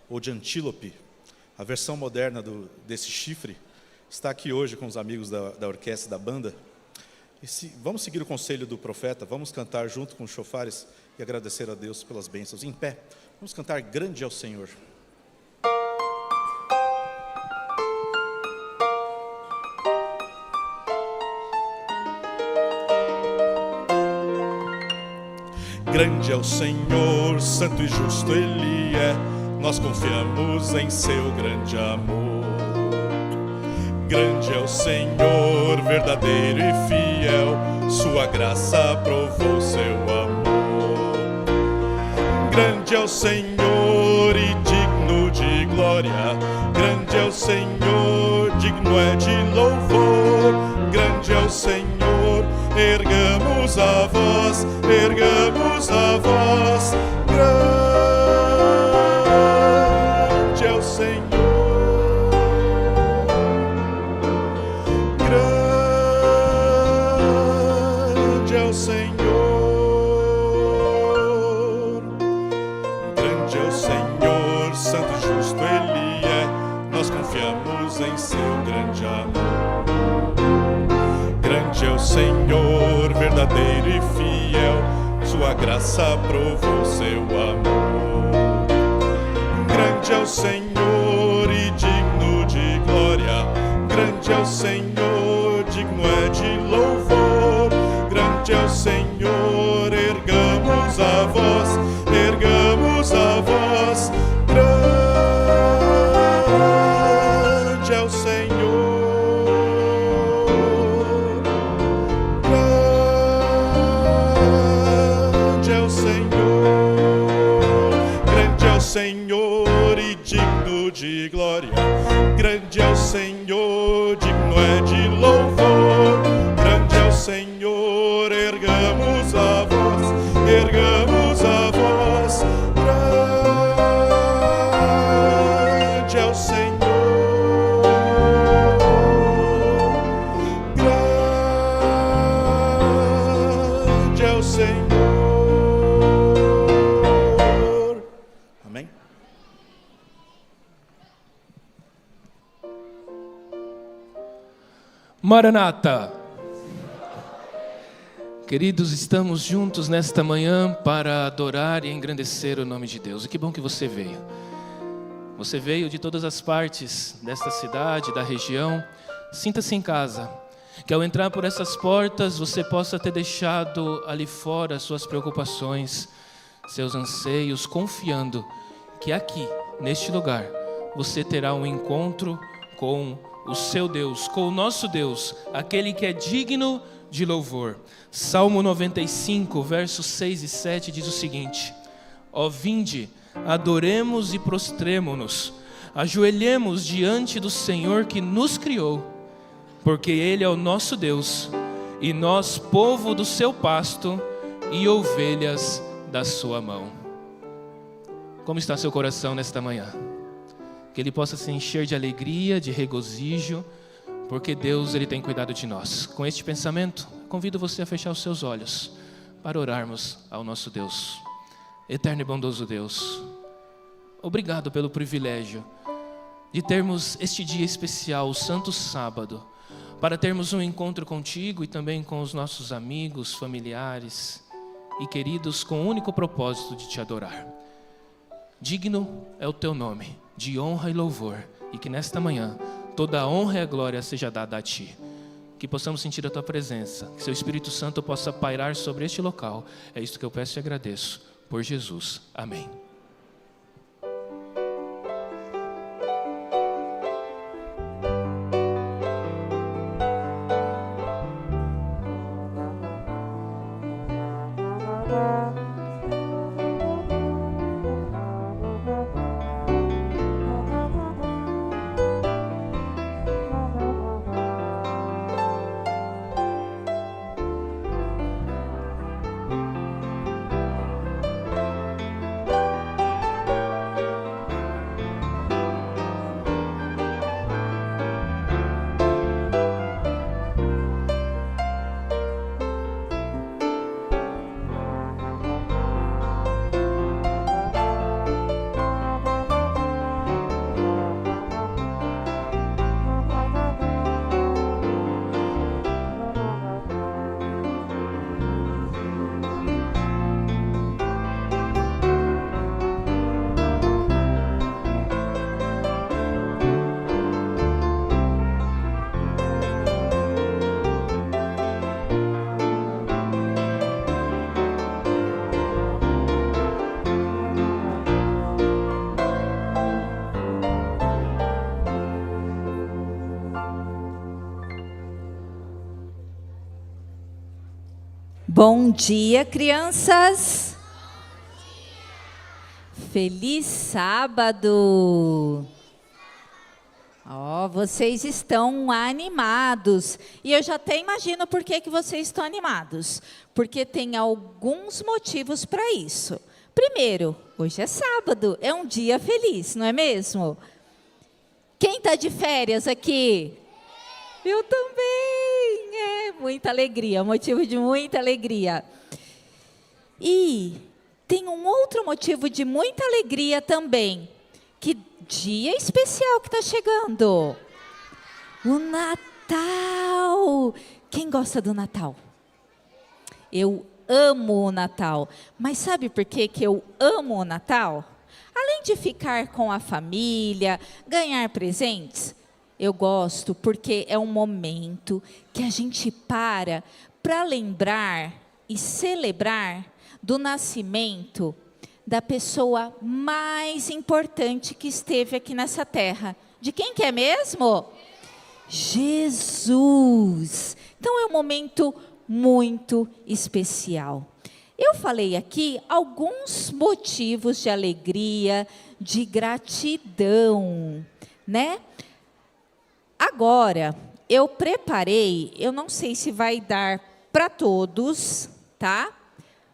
ou de antílope, a versão moderna desse chifre, está aqui hoje com os amigos da orquestra e da banda. Vamos seguir o conselho do profeta, vamos cantar junto com os chofares e agradecer a Deus pelas bênçãos. Em pé, vamos cantar Grande é o Senhor. Grande é o Senhor, santo e justo Ele é, nós confiamos em seu grande amor. Grande é o Senhor, verdadeiro e fiel, sua graça provou seu amor. Grande é o Senhor e digno de glória, grande é o Senhor, digno é de louvor. Grande é o Senhor, ergamos a voz, ergamos a voz. Grande é o Senhor. Grande é o Senhor. Grande é o Senhor, santo e justo Ele é, nós confiamos em seu grande amor. Grande é o Senhor, verdadeiro e fiel, sua graça provou seu amor. Grande é o Senhor e digno de glória, grande é o Senhor, digno é de louvor. Grande é o Senhor, ergamos a voz, ergamos a voz. Grande é o Senhor. Senhor e digno de glória, grande é o Senhor, digno é de louvor. Grande é o Senhor, ergamos a voz, ergamos a voz. Grande é o Senhor, grande é o Senhor. Maranata! Queridos, estamos juntos nesta manhã para adorar e engrandecer o nome de Deus. E que bom que você veio. Você veio de todas as partes desta cidade, da região. Sinta-se em casa. Que ao entrar por essas portas, você possa ter deixado ali fora suas preocupações, seus anseios, confiando que aqui, neste lugar, você terá um encontro com o seu Deus, com o nosso Deus, aquele que é digno de louvor. Salmo 95, versos 6 e 7 diz o seguinte: ó, vinde, adoremos e prostremo-nos, ajoelhemos diante do Senhor que nos criou, porque Ele é o nosso Deus, e nós, povo do seu pasto e ovelhas da sua mão. Como está seu coração nesta manhã? Que ele possa se encher de alegria, de regozijo, porque Deus, Ele tem cuidado de nós. Com este pensamento, convido você a fechar os seus olhos para orarmos ao nosso Deus. Eterno e bondoso Deus, obrigado pelo privilégio de termos este dia especial, o Santo Sábado, para termos um encontro contigo e também com os nossos amigos, familiares e queridos, com o único propósito de te adorar. Digno é o teu nome de honra e louvor, e que nesta manhã toda a honra e a glória seja dada a ti. Que possamos sentir a tua presença, que seu Espírito Santo possa pairar sobre este local. É isto que eu peço e agradeço, por Jesus. Amém. Bom dia, crianças. Feliz sábado. Vocês estão animados. E eu já até imagino por que vocês estão animados. Porque tem alguns motivos para isso. Primeiro, hoje é sábado, é um dia feliz, não é mesmo? Quem está de férias aqui? Eu também. Muita alegria, motivo de muita alegria. E tem um outro motivo de muita alegria também. Que dia especial que está chegando. O Natal. Quem gosta do Natal? Eu amo o Natal. Mas sabe por que eu amo o Natal? Além de ficar com a família, ganhar presentes, eu gosto porque é um momento que a gente para lembrar e celebrar do nascimento da pessoa mais importante que esteve aqui nessa terra. De quem que é mesmo? Jesus. Então é um momento muito especial. Eu falei aqui alguns motivos de alegria, de gratidão, né? Agora, eu preparei, eu não sei se vai dar para todos, tá?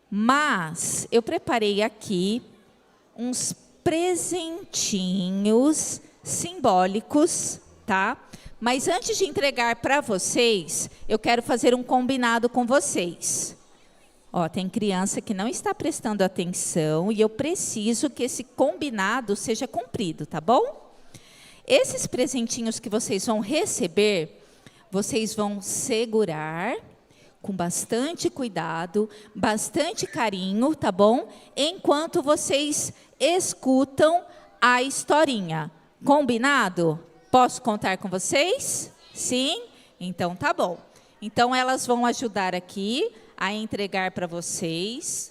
Mas eu preparei aqui uns presentinhos simbólicos, tá? Mas antes de entregar para vocês, eu quero fazer um combinado com vocês. Tem criança que não está prestando atenção e eu preciso que esse combinado seja cumprido, tá bom? Esses presentinhos que vocês vão receber, vocês vão segurar com bastante cuidado, bastante carinho, tá bom? Enquanto vocês escutam a historinha. Combinado? Posso contar com vocês? Sim? Então tá bom. Então elas vão ajudar aqui a entregar para vocês.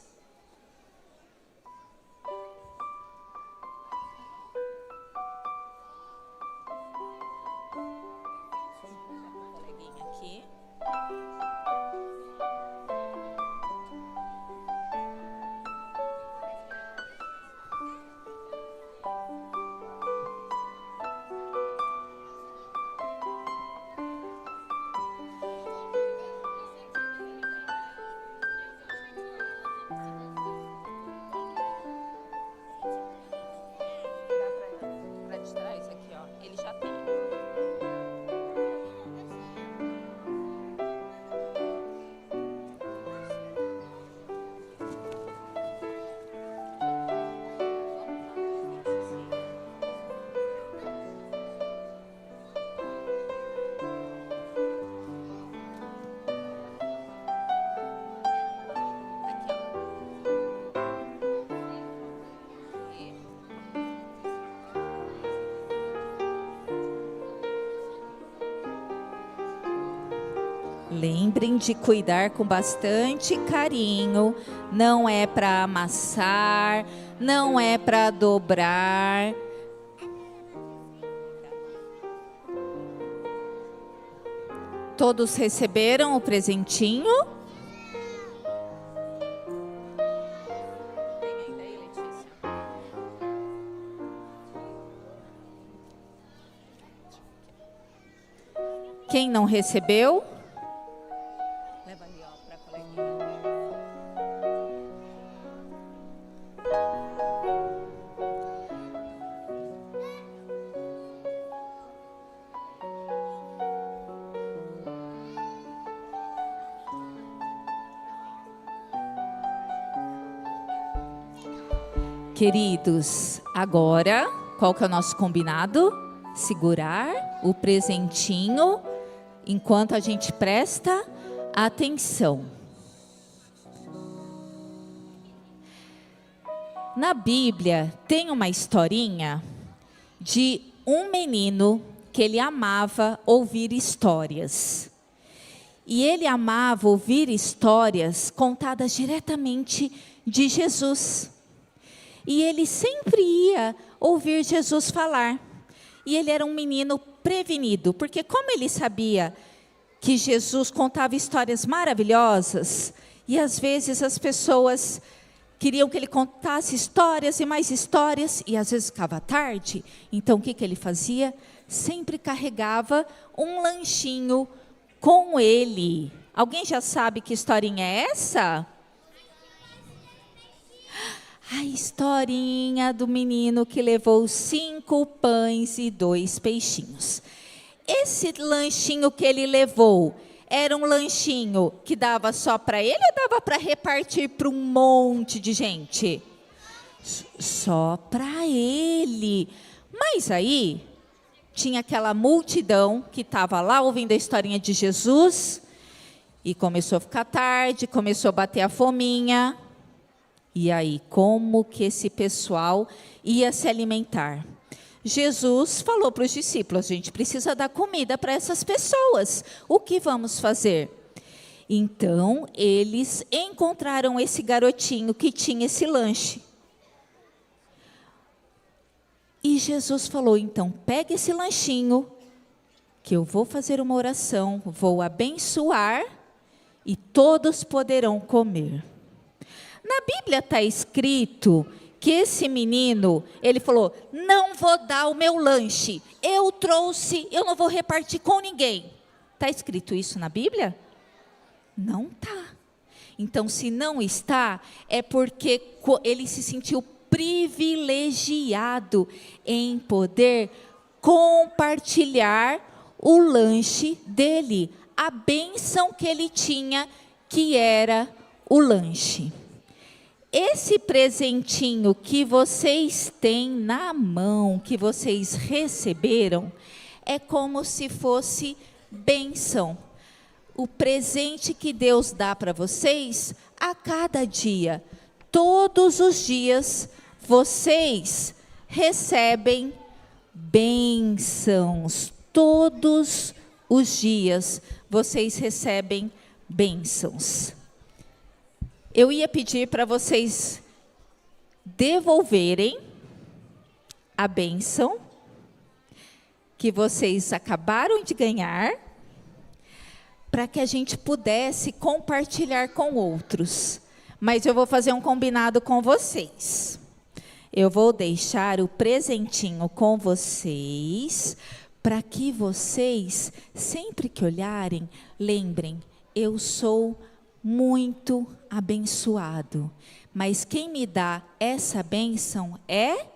Lembrem de cuidar com bastante carinho. Não é para amassar, não é para dobrar. Todos receberam o presentinho? Quem não recebeu? Leva ali, para a coleguinha. Queridos, agora, qual que é o nosso combinado? Segurar o presentinho enquanto a gente presta atenção. Na Bíblia tem uma historinha de um menino que ele amava ouvir histórias. E ele amava ouvir histórias contadas diretamente de Jesus. E ele sempre ia ouvir Jesus falar. E ele era um menino prevenido, porque como ele sabia que Jesus contava histórias maravilhosas, e às vezes as pessoas queriam que ele contasse histórias e mais histórias, e às vezes ficava tarde. Então o que ele fazia? Sempre carregava um lanchinho com ele. Alguém já sabe que historinha é essa? A historinha do menino que levou 5 pães e 2 peixinhos. Esse lanchinho que ele levou, era um lanchinho que dava só para ele ou dava para repartir para um monte de gente? Só para ele. Mas aí, tinha aquela multidão que estava lá ouvindo a historinha de Jesus, e começou a ficar tarde, começou a bater a fominha. E aí, como que esse pessoal ia se alimentar? Jesus falou para os discípulos: a gente precisa dar comida para essas pessoas. O que vamos fazer? Então, eles encontraram esse garotinho que tinha esse lanche. E Jesus falou: então, pega esse lanchinho, que eu vou fazer uma oração, vou abençoar, e todos poderão comer. Na Bíblia está escrito que esse menino, ele falou: não vou dar o meu lanche, eu trouxe, eu não vou repartir com ninguém. Está escrito isso na Bíblia? Não está. Então, se não está, é porque ele se sentiu privilegiado em poder compartilhar o lanche dele, a bênção que ele tinha, que era o lanche. Esse presentinho que vocês têm na mão, que vocês receberam, é como se fosse bênção. O presente que Deus dá para vocês a cada dia. Todos os dias, vocês recebem bênçãos. Todos os dias, vocês recebem bênçãos. Eu ia pedir para vocês devolverem a bênção que vocês acabaram de ganhar, para que a gente pudesse compartilhar com outros. Mas eu vou fazer um combinado com vocês. Eu vou deixar o presentinho com vocês, para que vocês, sempre que olharem, lembrem: eu sou muito abençoado, mas quem me dá essa bênção é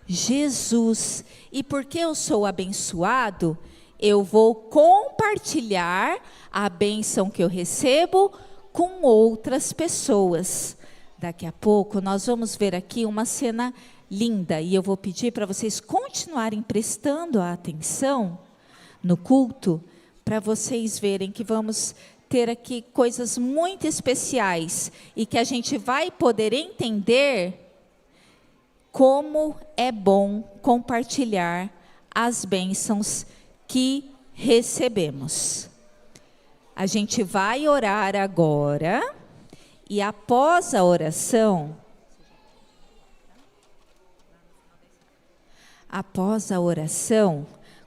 Jesus. E porque eu sou abençoado, eu vou compartilhar a bênção que eu recebo com outras pessoas. Daqui a pouco nós vamos ver aqui uma cena linda, e eu vou pedir para vocês continuarem prestando a atenção no culto, para vocês verem que vamos ter aqui coisas muito especiais, e que a gente vai poder entender como é bom compartilhar as bênçãos que recebemos. A gente vai orar agora, e após a oração,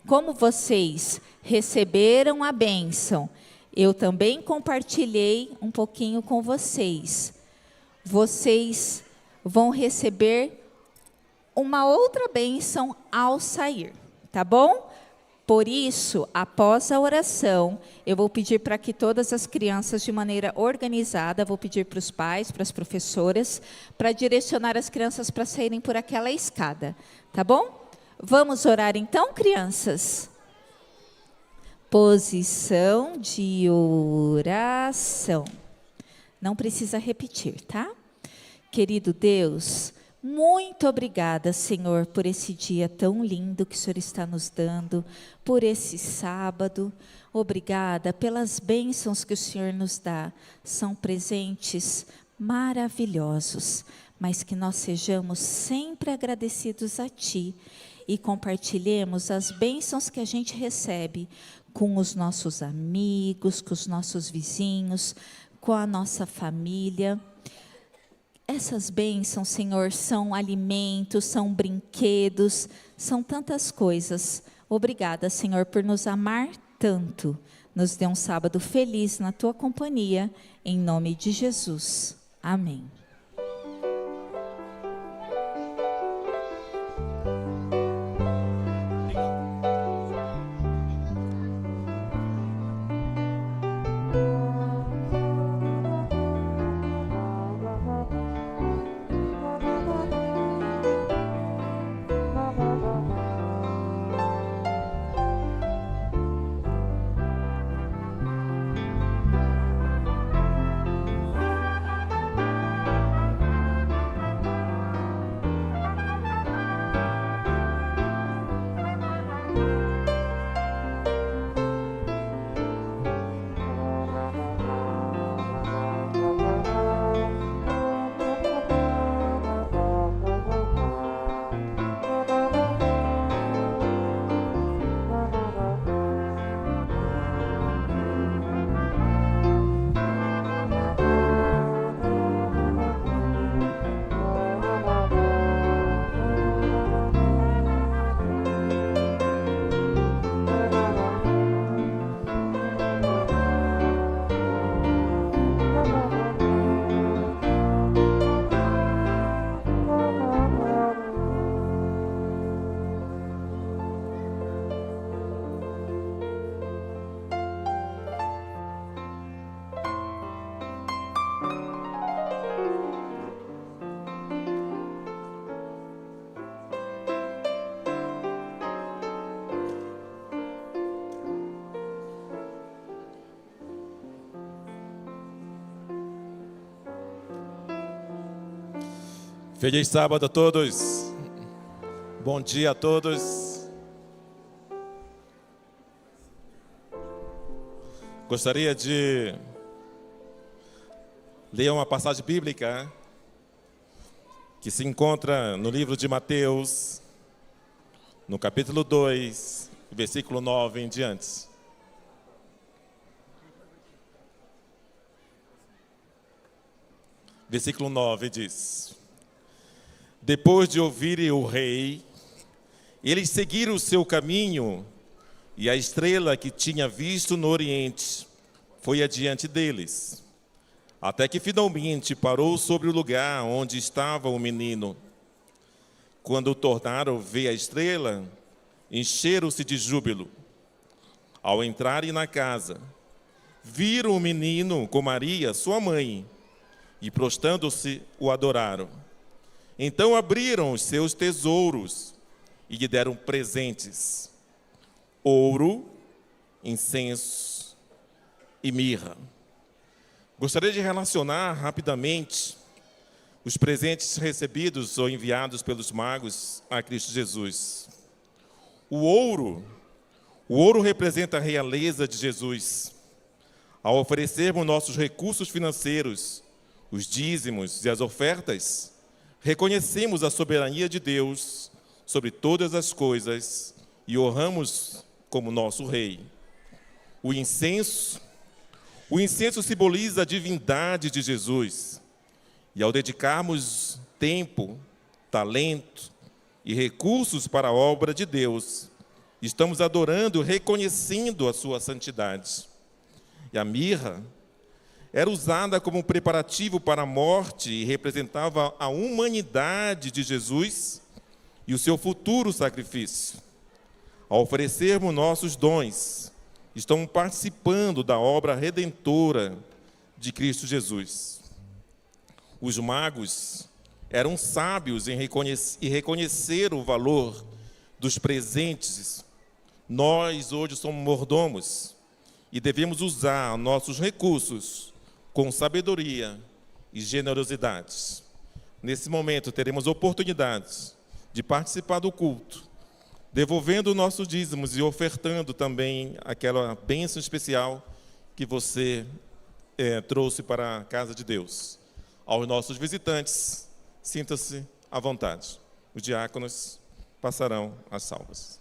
como vocês receberam a bênção, eu também compartilhei um pouquinho com vocês. Vocês vão receber uma outra bênção ao sair, tá bom? Por isso, após a oração, eu vou pedir para que todas as crianças, de maneira organizada, vou pedir para os pais, para as professoras, para direcionar as crianças para saírem por aquela escada, tá bom? Vamos orar então, crianças? Posição de oração. Não precisa repetir, tá? Querido Deus, muito obrigada, Senhor, por esse dia tão lindo que o Senhor está nos dando, por esse sábado. Obrigada pelas bênçãos que o Senhor nos dá. São presentes maravilhosos, mas que nós sejamos sempre agradecidos a Ti e compartilhemos as bênçãos que a gente recebe com os nossos amigos, com os nossos vizinhos, com a nossa família. Essas bênçãos, Senhor, são alimentos, são brinquedos, são tantas coisas. Obrigada, Senhor, por nos amar tanto. Nos dê um sábado feliz na tua companhia, em nome de Jesus. Amém. Feliz sábado a todos. Bom dia a todos. Gostaria de ler uma passagem bíblica que se encontra no livro de Mateus, no capítulo 2, versículo 9 em diante. Versículo 9 diz: Depois de ouvirem o rei, eles seguiram o seu caminho, e a estrela que tinha visto no oriente foi adiante deles, até que finalmente parou sobre o lugar onde estava o menino. Quando tornaram ver a estrela, encheram-se de júbilo. Ao entrarem na casa, viram o menino com Maria, sua mãe, e prostrando-se, o adoraram. Então abriram os seus tesouros e lhe deram presentes: ouro, incenso e mirra. Gostaria de relacionar rapidamente os presentes recebidos ou enviados pelos magos a Cristo Jesus. O ouro representa a realeza de Jesus. Ao oferecermos nossos recursos financeiros, os dízimos e as ofertas, reconhecemos a soberania de Deus sobre todas as coisas e honramos como nosso Rei. O incenso simboliza a divindade de Jesus. E ao dedicarmos tempo, talento e recursos para a obra de Deus, estamos adorando e reconhecendo a sua santidade. E a mirra era usada como preparativo para a morte e representava a humanidade de Jesus e o seu futuro sacrifício. Ao oferecermos nossos dons, estamos participando da obra redentora de Cristo Jesus. Os magos eram sábios em reconhecer o valor dos presentes. Nós hoje somos mordomos e devemos usar nossos recursos com sabedoria e generosidade. Nesse momento, teremos oportunidades de participar do culto, devolvendo nossos dízimos e ofertando também aquela bênção especial que você trouxe para a casa de Deus. Aos nossos visitantes, sinta-se à vontade. Os diáconos passarão as salvas.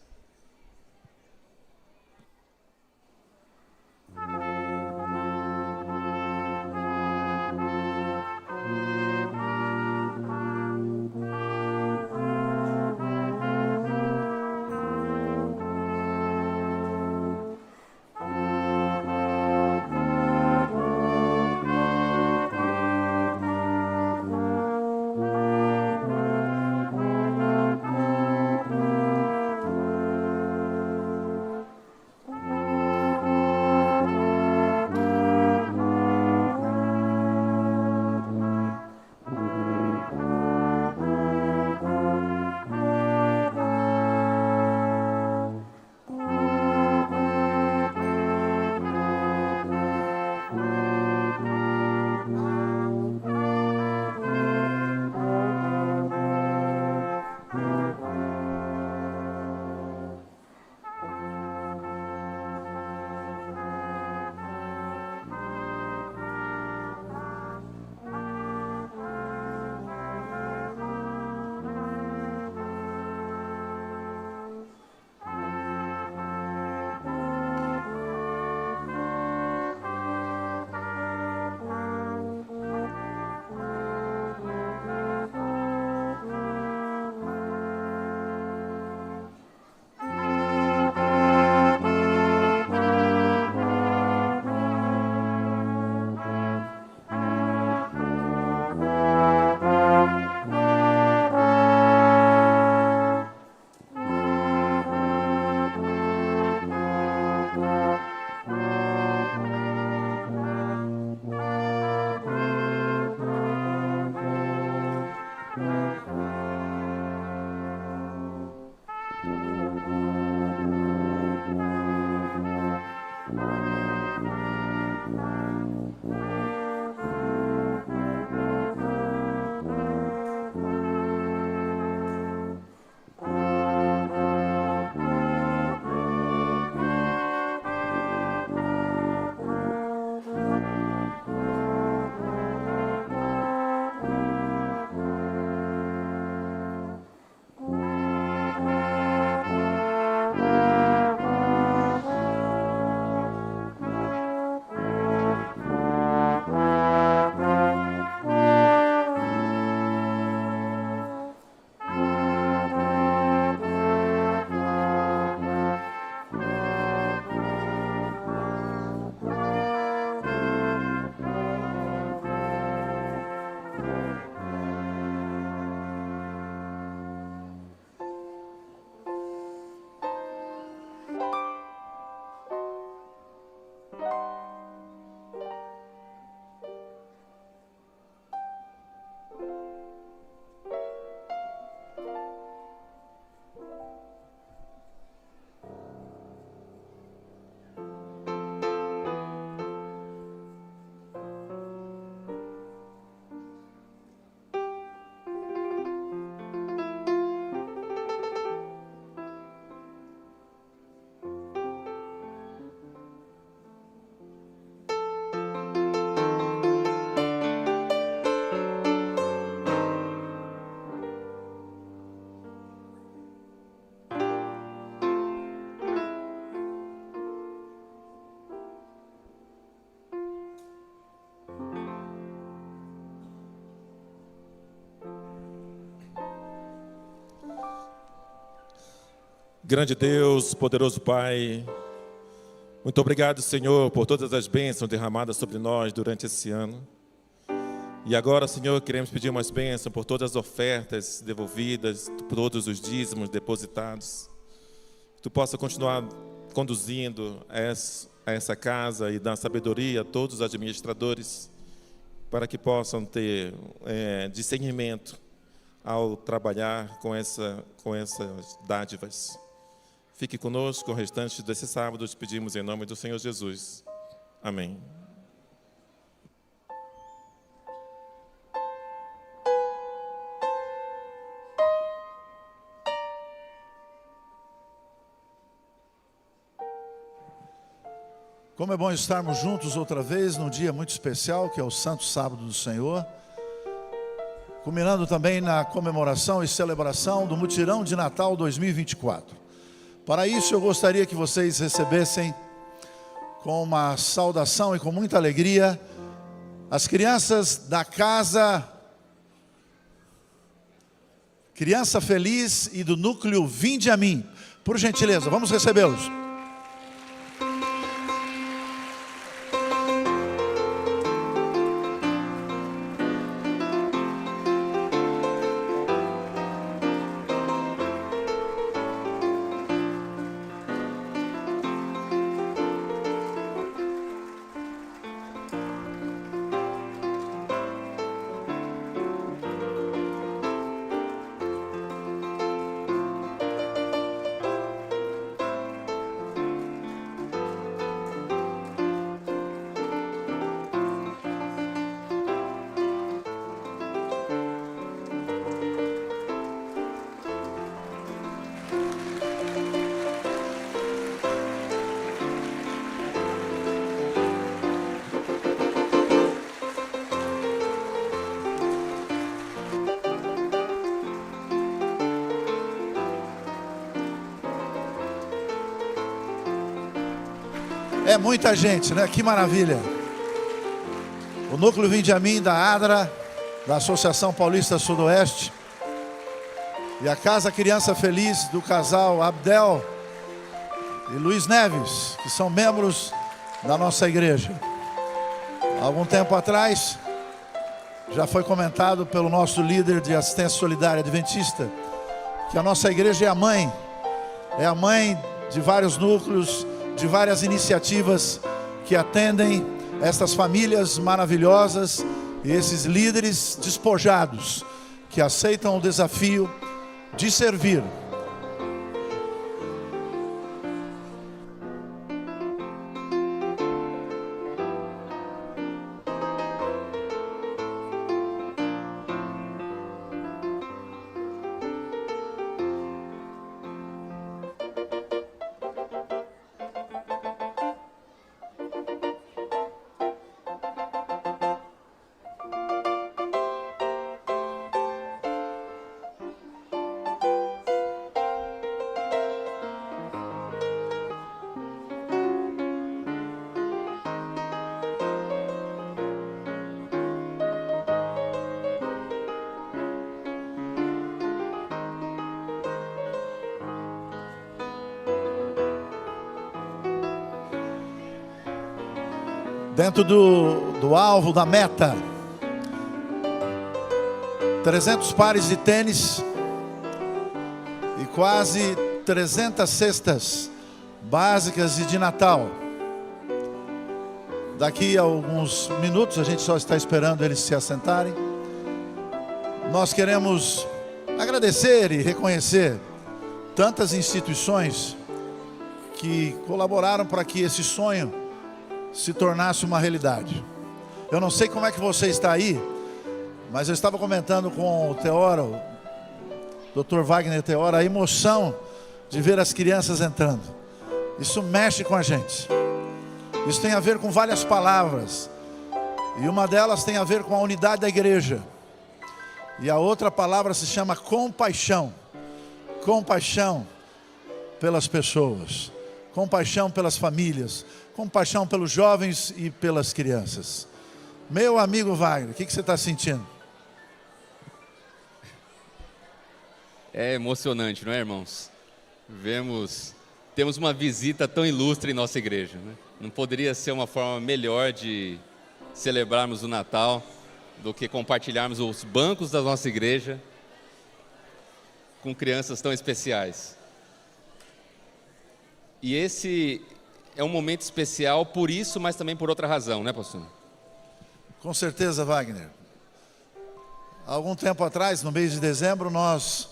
Grande Deus, poderoso Pai, muito obrigado, Senhor, por todas as bênçãos derramadas sobre nós durante esse ano. E agora, Senhor, queremos pedir umas bênçãos por todas as ofertas devolvidas, por todos os dízimos depositados. Que Tu possa continuar conduzindo a essa casa e dar sabedoria a todos os administradores, para que possam ter discernimento ao trabalhar com essas dádivas. Fique conosco o restante desse sábado, te pedimos em nome do Senhor Jesus. Amém. Como é bom estarmos juntos outra vez num dia muito especial, que é o Santo Sábado do Senhor, culminando também na comemoração e celebração do Mutirão de Natal 2024. Para isso, eu gostaria que vocês recebessem com uma saudação e com muita alegria as crianças da casa Criança Feliz e do núcleo Vinde a Mim. Por gentileza, vamos recebê-los. É muita gente, né? Que maravilha. O núcleo Vinde a Mim da ADRA, da Associação Paulista Sudoeste, e a Casa Criança Feliz do casal Abdel e Luiz Neves, que são membros da nossa igreja. Há algum tempo atrás, já foi comentado pelo nosso líder de assistência solidária adventista, que a nossa igreja é a mãe de vários núcleos, de várias iniciativas que atendem estas famílias maravilhosas e esses líderes despojados que aceitam o desafio de servir. Dentro do alvo, da meta, 300 pares de tênis e quase 300 cestas básicas e de Natal. Daqui a alguns minutos, a gente só está esperando eles se assentarem. Nós queremos agradecer e reconhecer tantas instituições que colaboraram para que esse sonho se tornasse uma realidade. Eu não sei como é que você está aí, mas eu estava comentando com o Teora, o Dr. Wagner Teora, a emoção de ver as crianças entrando. Isso mexe com a gente. Isso tem a ver com várias palavras, e uma delas tem a ver com a unidade da igreja, e a outra palavra se chama compaixão. Compaixão pelas pessoas, compaixão pelas famílias, compaixão pelos jovens e pelas crianças. Meu amigo Wagner, o que você está sentindo? É emocionante, não é, irmãos? Temos uma visita tão ilustre em nossa igreja, né? Não poderia ser uma forma melhor de celebrarmos o Natal do que compartilharmos os bancos da nossa igreja com crianças tão especiais. E esse é um momento especial por isso, mas também por outra razão, né, pastor? Com certeza, Wagner. Há algum tempo atrás, no mês de dezembro, nós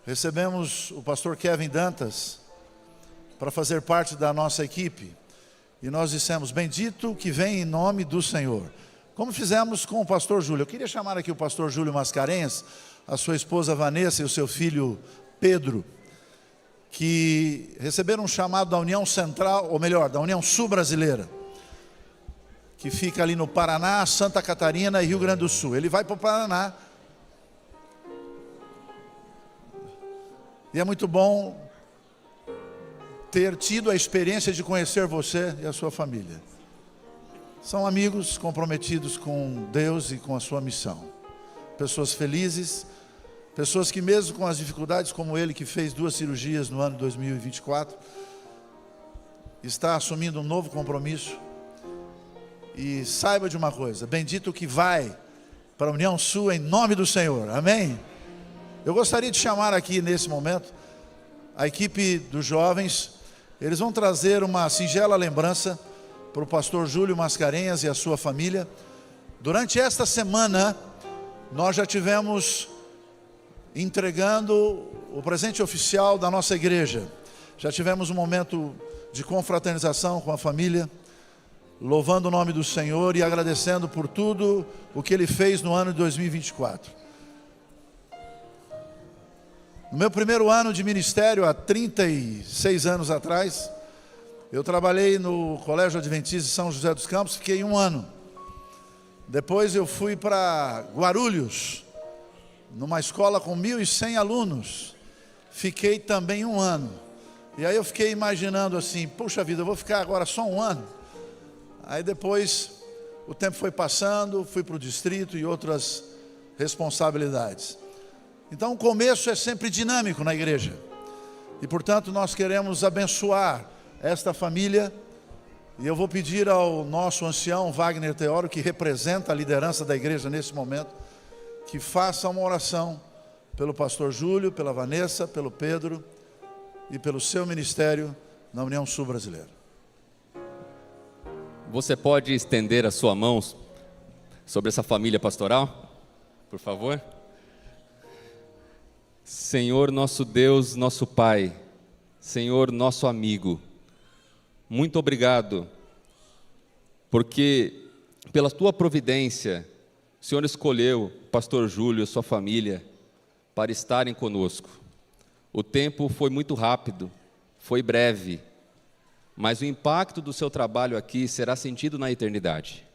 recebemos o pastor Kevin Dantas para fazer parte da nossa equipe. E nós dissemos, bendito que vem em nome do Senhor. Como fizemos com o pastor Júlio. Eu queria chamar aqui o pastor Júlio Mascarenhas, a sua esposa Vanessa e o seu filho Pedro, que receberam um chamado da União Central, ou melhor, da União Sul Brasileira, que fica ali no Paraná, Santa Catarina e Rio Grande do Sul. Ele vai para o Paraná. E é muito bom ter tido a experiência de conhecer você e a sua família. São amigos comprometidos com Deus e com a sua missão. Pessoas felizes, pessoas que mesmo com as dificuldades, como ele que fez 2 cirurgias no ano 2024, está assumindo um novo compromisso. E saiba de uma coisa, bendito que vai para a União Sul em nome do Senhor, amém? Eu gostaria de chamar aqui nesse momento a equipe dos jovens. Eles vão trazer uma singela lembrança para o pastor Júlio Mascarenhas e a sua família. Durante esta semana, nós já tivemos entregando o presente oficial da nossa igreja. Já tivemos um momento de confraternização com a família, louvando o nome do Senhor e agradecendo por tudo o que Ele fez no ano de 2024. No meu primeiro ano de ministério, há 36 anos atrás, eu trabalhei no Colégio Adventista de São José dos Campos, fiquei 1 ano. Depois eu fui para Guarulhos, numa escola com 1.100 alunos, fiquei também 1 ano. E aí eu fiquei imaginando assim, puxa vida, eu vou ficar agora só 1 ano? Aí depois o tempo foi passando, fui para o distrito e outras responsabilidades. Então o começo é sempre dinâmico na igreja. E portanto nós queremos abençoar esta família. E eu vou pedir ao nosso ancião Wagner Teoro, que representa a liderança da igreja nesse momento, que faça uma oração pelo pastor Júlio, pela Vanessa, pelo Pedro e pelo seu ministério na União Sul Brasileira. Você pode estender a sua mão sobre essa família pastoral, por favor? Senhor nosso Deus, nosso Pai, Senhor nosso amigo, muito obrigado, porque pela Tua providência, o Senhor escolheu o pastor Júlio e sua família para estarem conosco. O tempo foi muito rápido, foi breve, mas o impacto do seu trabalho aqui será sentido na eternidade.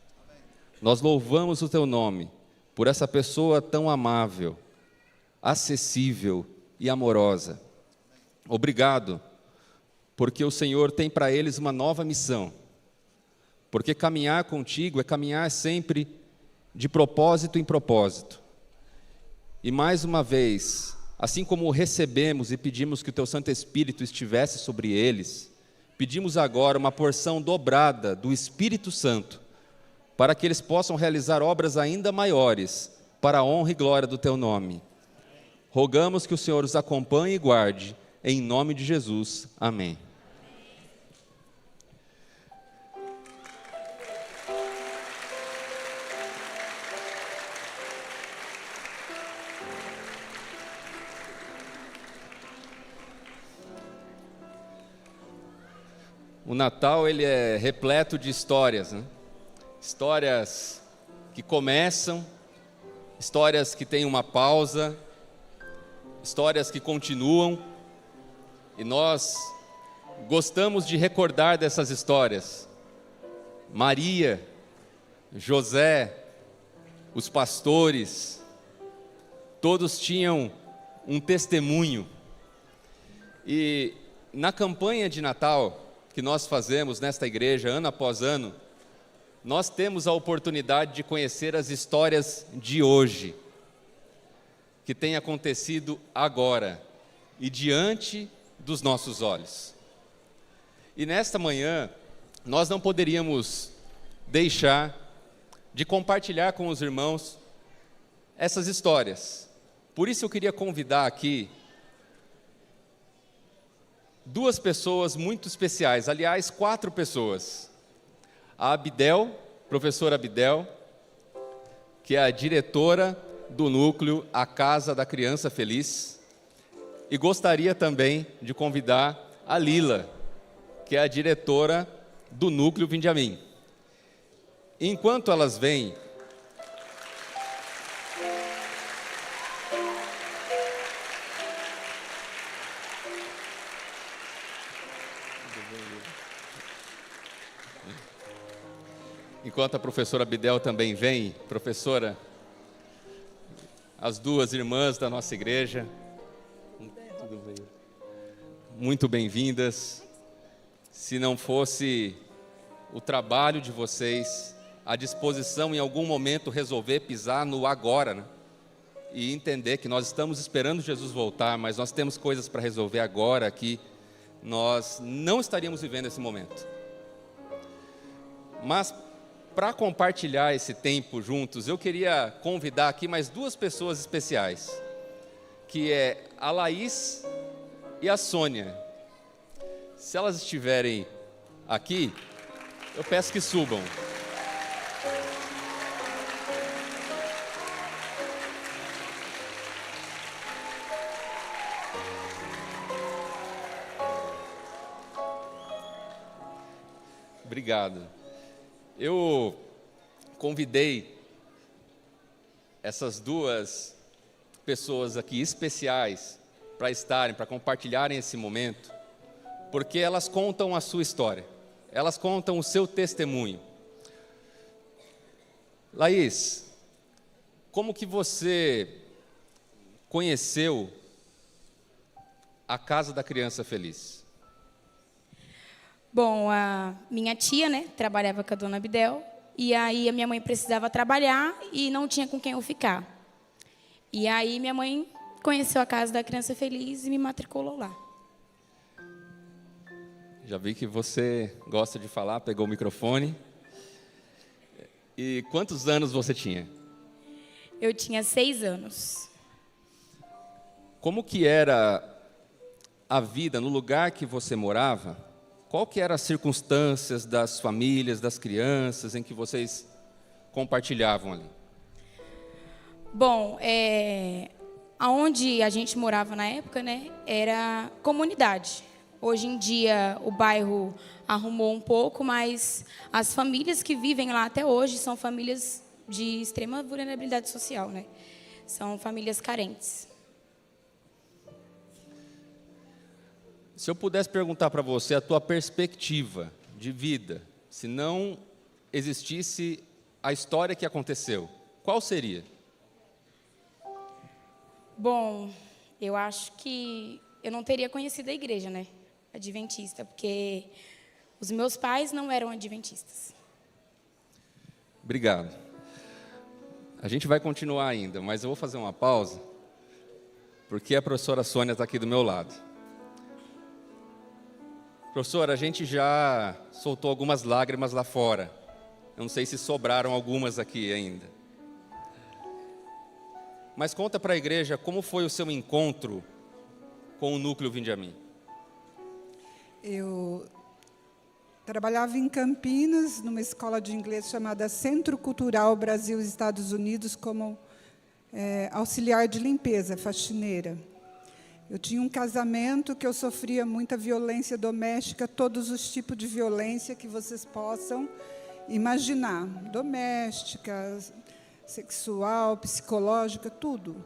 Nós louvamos o Teu nome por essa pessoa tão amável, acessível e amorosa. Obrigado, porque o Senhor tem para eles uma nova missão. Porque caminhar contigo é caminhar sempre de propósito em propósito. E mais uma vez, assim como recebemos e pedimos que o Teu Santo Espírito estivesse sobre eles, pedimos agora uma porção dobrada do Espírito Santo, para que eles possam realizar obras ainda maiores, para a honra e glória do Teu nome. Rogamos que o Senhor os acompanhe e guarde, em nome de Jesus. Amém. O Natal, ele é repleto de histórias, né? Histórias que começam, histórias que têm uma pausa, histórias que continuam, e nós gostamos de recordar dessas histórias. Maria, José, os pastores, todos tinham um testemunho. E na campanha de Natal que nós fazemos nesta igreja, ano após ano, nós temos a oportunidade de conhecer as histórias de hoje, que tem acontecido agora, e diante dos nossos olhos. E nesta manhã, nós não poderíamos deixar de compartilhar com os irmãos essas histórias. Por isso eu queria convidar aqui duas pessoas muito especiais, aliás, 4 pessoas. A Abidel, professora Abidel, que é a diretora do núcleo A Casa da Criança Feliz. E gostaria também de convidar a Lila, que é a diretora do núcleo Vinde a Mim. Enquanto elas vêm, enquanto a professora Abidel também vem, professora, as duas irmãs da nossa igreja, muito bem-vindas. Se não fosse o trabalho de vocês, a disposição em algum momento resolver pisar no agora, né? E entender que nós estamos esperando Jesus voltar, mas nós temos coisas para resolver agora aqui, nós não estaríamos vivendo esse momento. Mas para compartilhar esse tempo juntos, eu queria convidar aqui mais 2 pessoas especiais, que é a Laís e a Sônia. Se elas estiverem aqui, eu peço que subam. Obrigado. Eu convidei essas 2 pessoas aqui especiais para estarem, para compartilharem esse momento, porque elas contam a sua história, elas contam o seu testemunho. Laís, como que você conheceu a Casa da Criança Feliz? Bom, a minha tia, né, trabalhava com a dona Abidel, e aí a minha mãe precisava trabalhar e não tinha com quem eu ficar. E aí minha mãe conheceu a Casa da Criança Feliz e me matriculou lá. Já vi que você gosta de falar, pegou o microfone. E quantos anos você tinha? Eu tinha 6 anos. Como que era a vida no lugar que você morava? Qual que eram as circunstâncias das famílias, das crianças em que vocês compartilhavam ali? Bom, aonde a gente morava na época, né, era comunidade. Hoje em dia o bairro arrumou um pouco, mas as famílias que vivem lá até hoje são famílias de extrema vulnerabilidade social, né? São famílias carentes. Se eu pudesse perguntar para você a tua perspectiva de vida, se não existisse a história que aconteceu, qual seria? Bom, eu acho que eu não teria conhecido a igreja, né, adventista, porque os meus pais não eram adventistas. Obrigado. A gente vai continuar ainda, mas eu vou fazer uma pausa, porque a professora Sônia está aqui do meu lado. Professora, a gente já soltou algumas lágrimas lá fora. Eu não sei se sobraram algumas aqui ainda. Mas conta para a igreja como foi o seu encontro com o Núcleo Vinde a Mim. Eu trabalhava em Campinas, numa escola de inglês chamada Centro Cultural Brasil Estados Unidos, como auxiliar de limpeza, faxineira. Eu tinha um casamento que eu sofria muita violência doméstica, todos os tipos de violência que vocês possam imaginar. Doméstica, sexual, psicológica, tudo.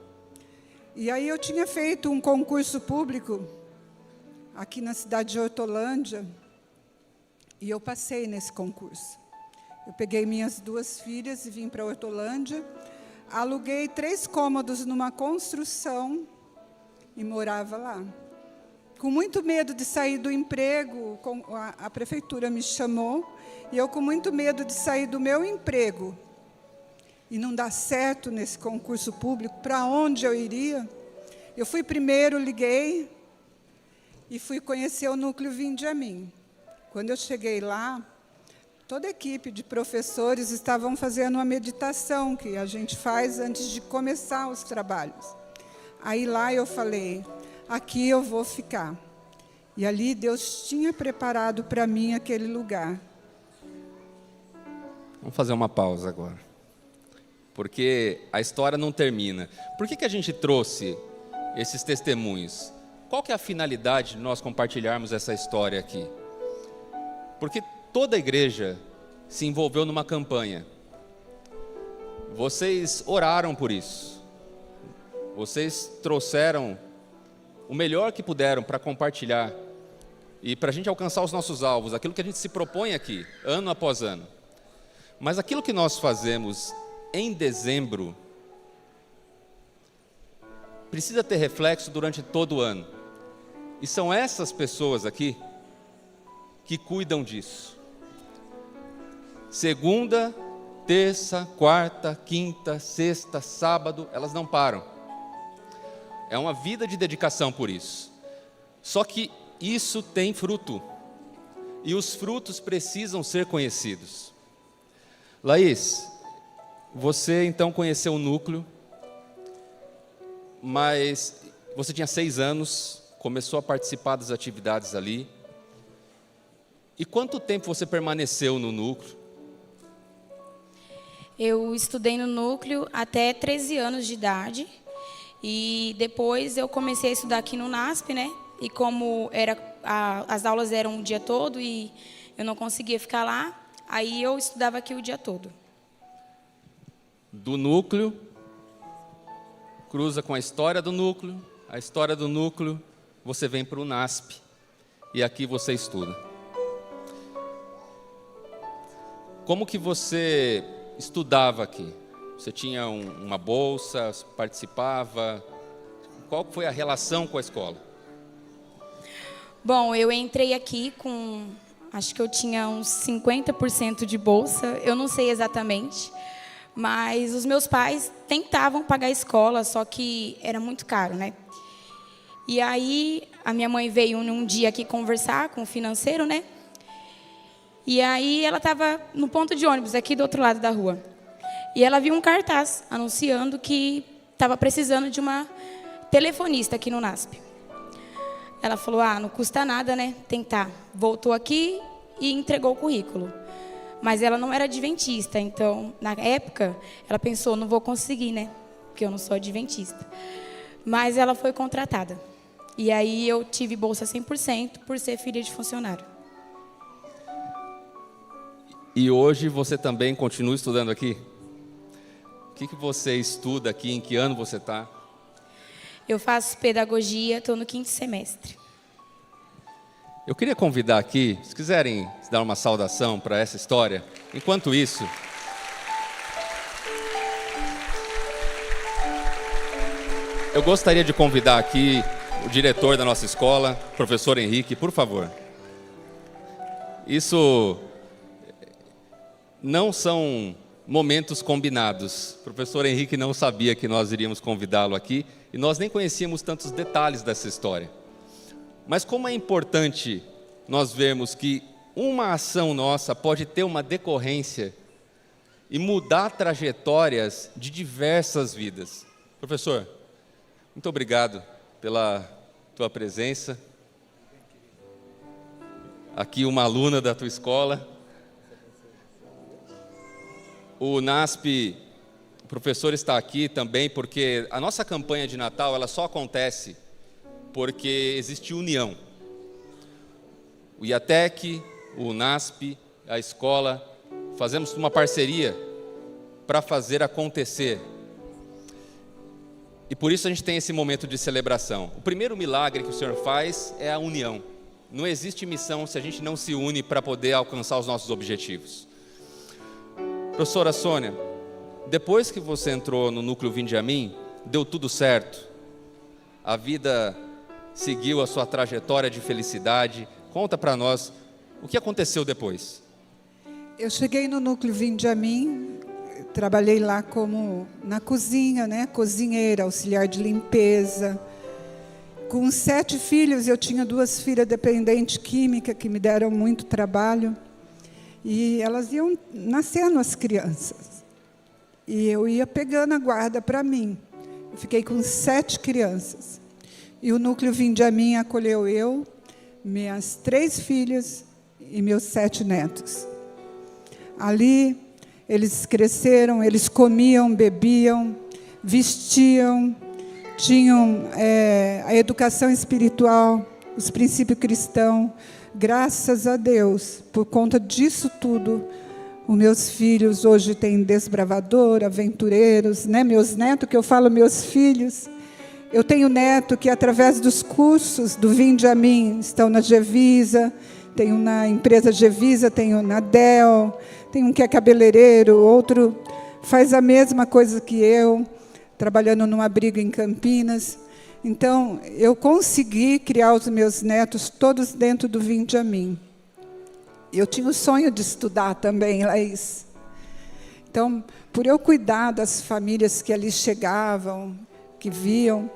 E aí eu tinha feito um concurso público aqui na cidade de Hortolândia e eu passei nesse concurso. Eu peguei minhas 2 filhas e vim para Hortolândia, aluguei 3 cômodos numa construção e morava lá. Com muito medo de sair do emprego, a prefeitura me chamou, e eu com muito medo de sair do meu emprego e não dar certo nesse concurso público, para onde eu iria? Eu fui primeiro, liguei, e fui conhecer o Núcleo Vinde a Mim. Quando eu cheguei lá, toda a equipe de professores estavam fazendo uma meditação que a gente faz antes de começar os trabalhos. Aí lá eu falei, aqui eu vou ficar. E ali Deus tinha preparado para mim aquele lugar. Vamos fazer uma pausa agora, porque a história não termina. Por que a gente trouxe esses testemunhos? Qual que é a finalidade de nós compartilharmos essa história aqui? Porque toda a igreja se envolveu numa campanha. Vocês oraram por isso. Vocês trouxeram o melhor que puderam para compartilhar e para a gente alcançar os nossos alvos, aquilo que a gente se propõe aqui, ano após ano. Mas aquilo que nós fazemos em dezembro precisa ter reflexo durante todo o ano. E são essas pessoas aqui que cuidam disso. Segunda, terça, quarta, quinta, sexta, sábado, elas não param. É uma vida de dedicação por isso. Só que isso tem fruto. E os frutos precisam ser conhecidos. Laís, você então conheceu o núcleo, mas você tinha 6 anos, começou a participar das atividades ali. E quanto tempo você permaneceu no núcleo? Eu estudei no núcleo até 13 anos de idade. E depois eu comecei a estudar aqui no NASP, né? E como as aulas eram o dia todo e eu não conseguia ficar lá, aí eu estudava aqui o dia todo. Do núcleo, cruza com a história do núcleo, você vem para o NASP e aqui você estuda. Como que você estudava aqui? Você tinha uma bolsa, participava? Qual foi a relação com a escola? Bom, eu entrei aqui com, acho que eu tinha uns 50% de bolsa, eu não sei exatamente, mas os meus pais tentavam pagar a escola, só que era muito caro, né? E aí a minha mãe veio um dia aqui conversar com o financeiro, né? E aí ela estava no ponto de ônibus, aqui do outro lado da rua. E ela viu um cartaz anunciando que estava precisando de uma telefonista aqui no NASP. Ela falou, não custa nada, né, tentar. Voltou aqui e entregou o currículo. Mas ela não era adventista, então, na época, ela pensou, não vou conseguir, né, porque eu não sou adventista. Mas ela foi contratada. E aí eu tive bolsa 100% por ser filha de funcionário. E hoje você também continua estudando aqui? O que você estuda aqui? Em que ano você está? Eu faço pedagogia, estou no 5º semestre. Eu queria convidar aqui, se quiserem dar uma saudação para essa história. Enquanto isso, eu gostaria de convidar aqui o diretor da nossa escola, professor Henrique, por favor. Isso não são momentos combinados. O professor Henrique não sabia que nós iríamos convidá-lo aqui e nós nem conhecíamos tantos detalhes dessa história. Mas como é importante nós vermos que uma ação nossa pode ter uma decorrência e mudar trajetórias de diversas vidas. Professor, muito obrigado pela tua presença. Aqui uma aluna da tua escola. O NASP, o professor está aqui também porque a nossa campanha de Natal ela só acontece porque existe união. O IATEC, o NASP, a escola, fazemos uma parceria para fazer acontecer. E por isso a gente tem esse momento de celebração. O primeiro milagre que o Senhor faz é a união. Não existe missão se a gente não se une para poder alcançar os nossos objetivos. Professora Sônia, depois que você entrou no Núcleo Vinde a Mim, deu tudo certo? A vida seguiu a sua trajetória de felicidade? Conta para nós o que aconteceu depois. Eu cheguei no Núcleo Vinde a Mim, trabalhei lá como na cozinha, né, cozinheira, auxiliar de limpeza. Com 7 filhos, eu tinha 2 filhas dependentes química que me deram muito trabalho. E elas iam nascendo, as crianças. E eu ia pegando a guarda para mim. Eu fiquei com 7 crianças. E o Núcleo Vinde a Mim acolheu eu, minhas 3 filhas e meus 7 netos. Ali, eles cresceram, eles comiam, bebiam, vestiam, tinham a educação espiritual, os princípios cristãos. Graças a Deus, por conta disso tudo, os meus filhos hoje têm desbravador, aventureiros, né? Meus netos, que eu falo meus filhos. Eu tenho neto que, através dos cursos do Vinde a Mim, estão na Gevisa, tenho na empresa Gevisa, tenho na Dell, tem um que é cabeleireiro, outro faz a mesma coisa que eu, trabalhando num abrigo em Campinas. Então, eu consegui criar os meus netos todos dentro do Vinde a Mim. Eu tinha o sonho de estudar também, Laís. Então, por eu cuidar das famílias que ali chegavam, que viam,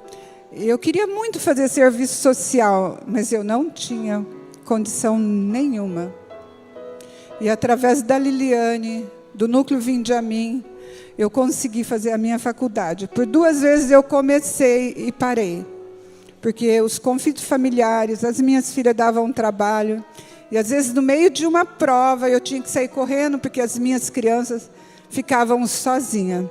eu queria muito fazer serviço social, mas eu não tinha condição nenhuma. E, através da Liliane, do Núcleo Vinde a Mim, eu consegui fazer a minha faculdade. Por 2 vezes eu comecei e parei, porque os conflitos familiares, as minhas filhas davam trabalho, e às vezes no meio de uma prova eu tinha que sair correndo, porque as minhas crianças ficavam sozinhas.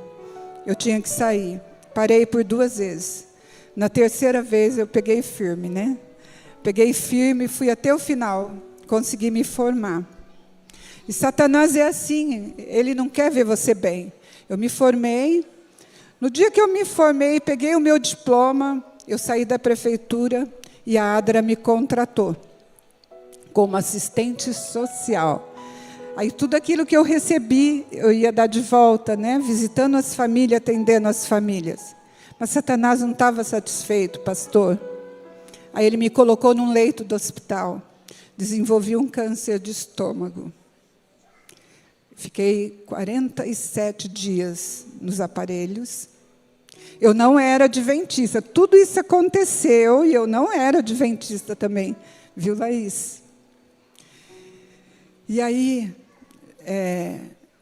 Eu tinha que sair. Parei por 2 vezes. Na 3ª vez eu peguei firme, né? Peguei firme e fui até o final, consegui me formar. E Satanás é assim, ele não quer ver você bem. Eu me formei. No dia que eu me formei, peguei o meu diploma, eu saí da prefeitura e a ADRA me contratou como assistente social. Aí tudo aquilo que eu recebi, eu ia dar de volta, né? Visitando as famílias, atendendo as famílias. Mas Satanás não estava satisfeito, pastor. Aí ele me colocou num leito do hospital. Desenvolvi um câncer de estômago. Fiquei 47 dias nos aparelhos. Eu não era adventista. Tudo isso aconteceu e eu não era adventista também. Viu, Laís? E aí,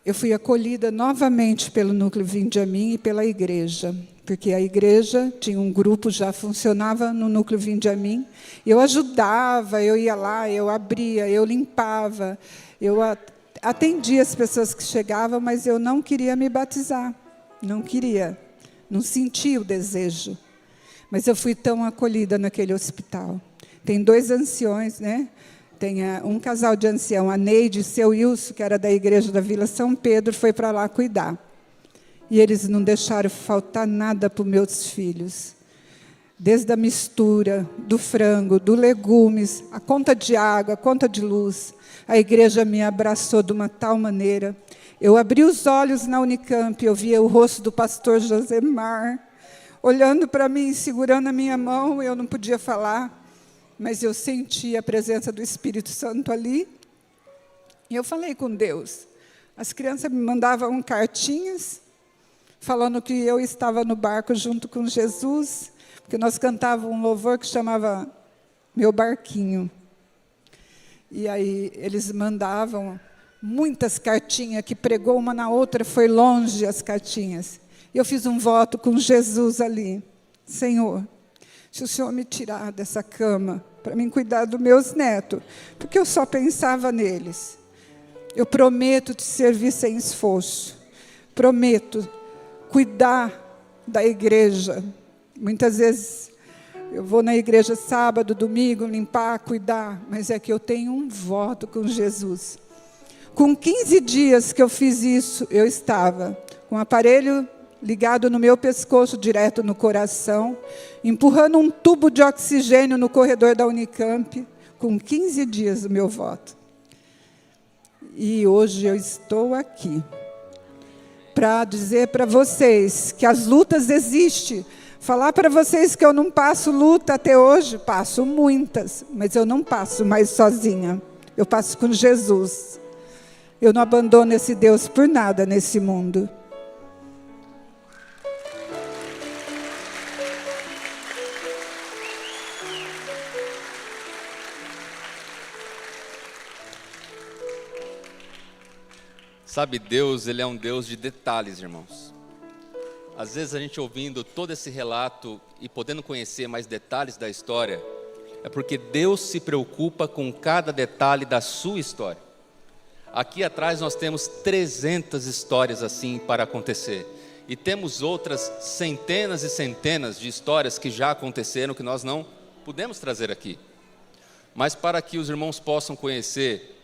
eu fui acolhida novamente pelo Núcleo Vinde a Mim e pela igreja. Porque a igreja tinha um grupo, já funcionava no Núcleo Vinde a Mim. Eu ajudava, eu ia lá, eu abria, eu limpava, eu atendia as pessoas que chegavam, mas eu não queria me batizar. Não queria. Não sentia o desejo. Mas eu fui tão acolhida naquele hospital. Tem 2 anciões, né? Tem um casal de ancião, a Neide e o seu Wilson, que era da igreja da Vila São Pedro, foi para lá cuidar. E eles não deixaram faltar nada para os meus filhos. Desde a mistura do frango, do legumes, a conta de água, a conta de luz. A igreja me abraçou de uma tal maneira. Eu abri os olhos na Unicamp, eu via o rosto do pastor Josemar, olhando para mim, segurando a minha mão, eu não podia falar, mas eu senti a presença do Espírito Santo ali. E eu falei com Deus. As crianças me mandavam cartinhas, falando que eu estava no barco junto com Jesus, porque nós cantávamos um louvor que chamava Meu Barquinho. E aí eles mandavam muitas cartinhas, que pregou uma na outra, foi longe as cartinhas. E eu fiz um voto com Jesus ali. Senhor, se o Senhor me tirar dessa cama, para mim cuidar dos meus netos, porque eu só pensava neles, eu prometo te servir sem esforço. Prometo cuidar da igreja. Muitas vezes eu vou na igreja sábado, domingo, limpar, cuidar, mas é que eu tenho um voto com Jesus. Com 15 dias que eu fiz isso, eu estava com o aparelho ligado no meu pescoço, direto no coração, empurrando um tubo de oxigênio no corredor da Unicamp, com 15 dias do meu voto. E hoje eu estou aqui para dizer para vocês que as lutas existem. Falar para vocês que eu não passo luta até hoje, passo muitas, mas eu não passo mais sozinha. Eu passo com Jesus. Eu não abandono esse Deus por nada nesse mundo. Sabe, Deus, Ele é um Deus de detalhes, irmãos. Às vezes a gente ouvindo todo esse relato e podendo conhecer mais detalhes da história, é porque Deus se preocupa com cada detalhe da sua história. Aqui atrás nós temos 300 histórias assim para acontecer. E temos outras centenas e centenas de histórias que já aconteceram, que nós não pudemos trazer aqui. Mas para que os irmãos possam conhecer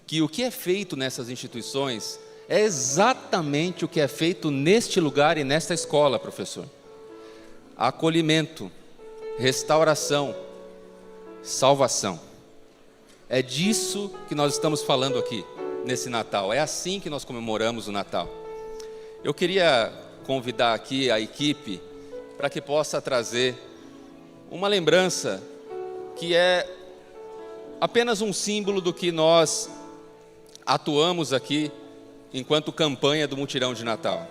que o que é feito nessas instituições é exatamente o que é feito neste lugar e nesta escola, professor. Acolhimento, restauração, salvação. É disso que nós estamos falando aqui, nesse Natal. É assim que nós comemoramos o Natal. Eu queria convidar aqui a equipe para que possa trazer uma lembrança que é apenas um símbolo do que nós atuamos aqui enquanto campanha do Mutirão de Natal.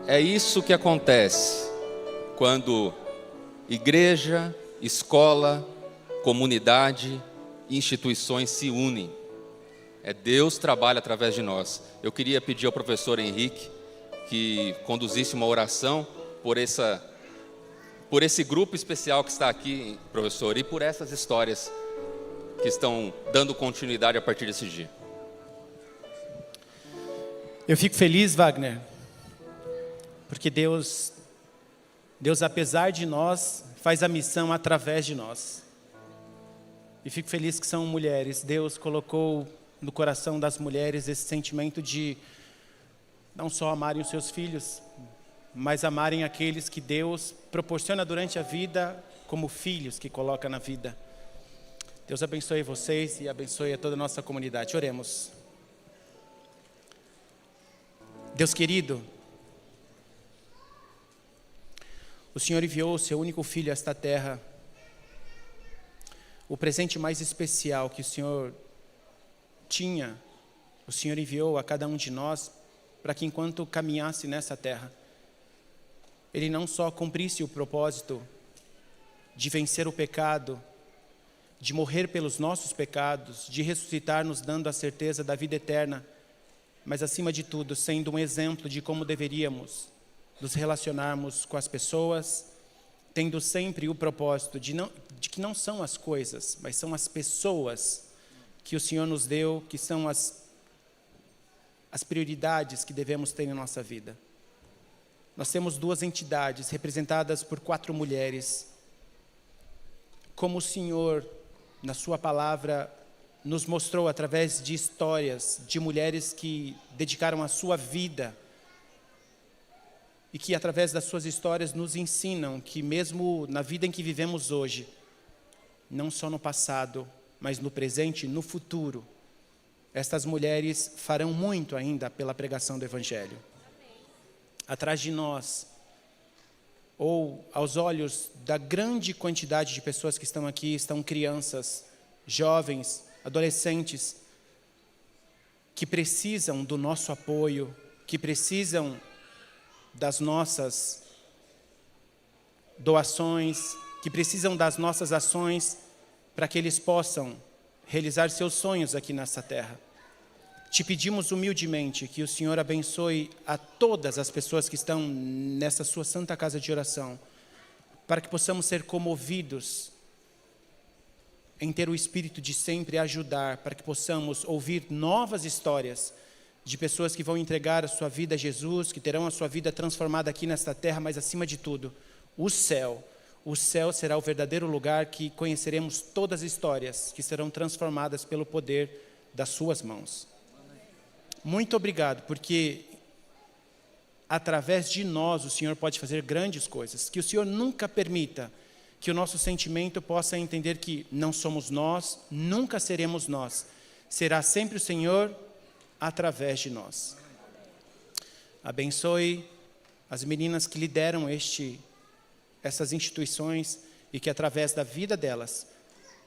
É isso que acontece quando igreja, escola, comunidade e instituições se unem. É Deus trabalha através de nós. Eu queria pedir ao professor Henrique que conduzisse uma oração por esse grupo especial que está aqui, professor, e por essas histórias que estão dando continuidade a partir desse dia. Eu fico feliz, Wagner, porque Deus, apesar de nós, faz a missão através de nós. E fico feliz que são mulheres. Deus colocou no coração das mulheres esse sentimento de não só amarem os seus filhos, mas amarem aqueles que Deus proporciona durante a vida como filhos que coloca na vida. Deus abençoe vocês e abençoe a toda a nossa comunidade. Oremos. Deus querido, o Senhor enviou o seu único filho a esta terra, o presente mais especial que o Senhor tinha, o Senhor enviou a cada um de nós para que enquanto caminhasse nessa terra, Ele não só cumprisse o propósito de vencer o pecado, de morrer pelos nossos pecados, de ressuscitar nos dando a certeza da vida eterna, mas acima de tudo, sendo um exemplo de como deveríamos nos relacionarmos com as pessoas, tendo sempre o propósito de que não são as coisas, mas são as pessoas que o Senhor nos deu, que são as prioridades que devemos ter na nossa vida. Nós temos duas entidades representadas por 4 mulheres. Como o Senhor, na sua palavra, nos mostrou através de histórias de mulheres que dedicaram a sua vida e que através das suas histórias nos ensinam que mesmo na vida em que vivemos hoje, não só no passado, mas no presente e no futuro, estas mulheres farão muito ainda pela pregação do Evangelho. Atrás de nós, ou aos olhos da grande quantidade de pessoas que estão aqui, estão crianças, jovens, adolescentes, que precisam do nosso apoio, que precisam das nossas doações, que precisam das nossas ações para que eles possam realizar seus sonhos aqui nessa terra. Te pedimos humildemente que o Senhor abençoe a todas as pessoas que estão nessa sua santa casa de oração, para que possamos ser comovidos em ter o espírito de sempre ajudar, para que possamos ouvir novas histórias de pessoas que vão entregar a sua vida a Jesus, que terão a sua vida transformada aqui nesta terra, mas acima de tudo, o céu será o verdadeiro lugar que conheceremos todas as histórias que serão transformadas pelo poder das suas mãos. Muito obrigado, porque através de nós o Senhor pode fazer grandes coisas. Que o Senhor nunca permita que o nosso sentimento possa entender que não somos nós, nunca seremos nós. Será sempre o Senhor através de nós. Abençoe as meninas que lideram essas instituições e que através da vida delas,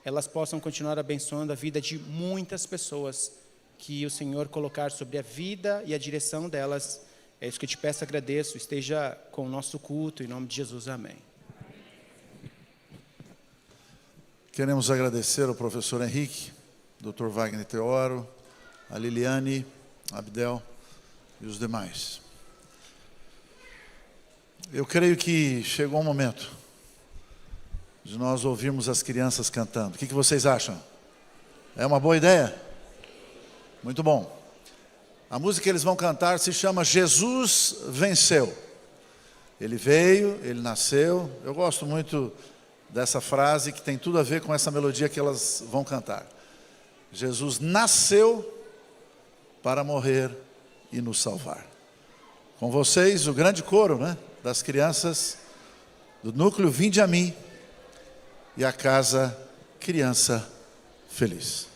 elas possam continuar abençoando a vida de muitas pessoas que o Senhor colocar sobre a vida e a direção delas. É isso que eu te peço, agradeço. Esteja com o nosso culto, em nome de Jesus, amém. Queremos agradecer ao professor Henrique, Dr. Wagner Teoro, a Liliane, a Abdel e os demais. Eu creio que chegou o momento de nós ouvirmos as crianças cantando. O que vocês acham? É uma boa ideia? Muito bom. A música que eles vão cantar se chama Jesus Venceu. Ele veio, ele nasceu. Eu gosto muito dessa frase que tem tudo a ver com essa melodia que elas vão cantar. Jesus nasceu para morrer e nos salvar. Com vocês, o grande coro, né, das crianças do núcleo Vinde a Mim e a Casa Criança Feliz.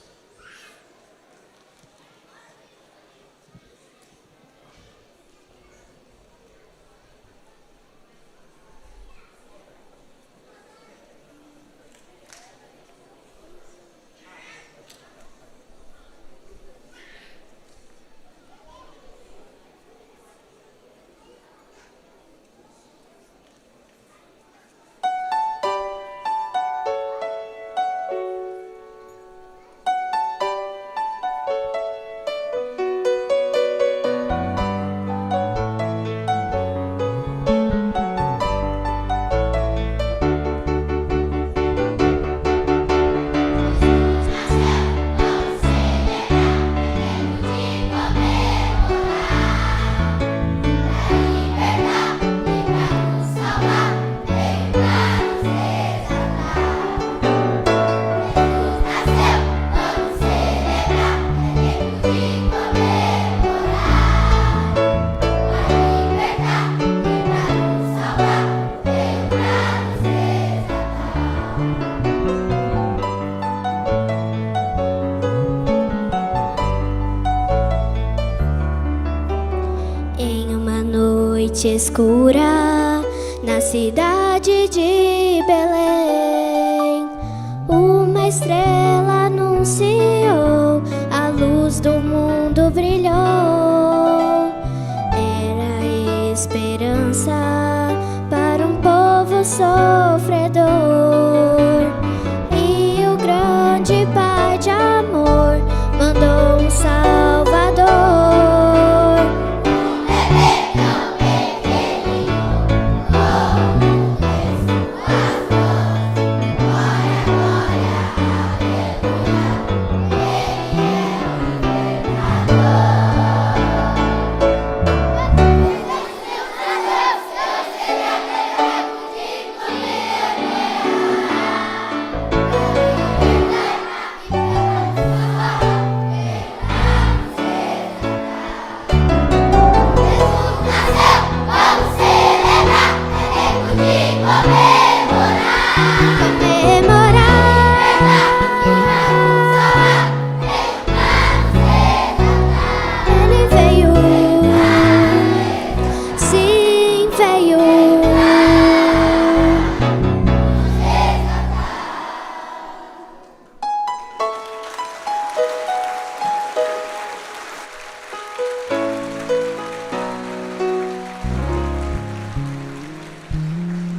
Escura na cidade de Belém, uma estrela anunciou, a luz do mundo brilhou. Era esperança para um povo sofredor, e o grande Pai de amor mandou um Salvador.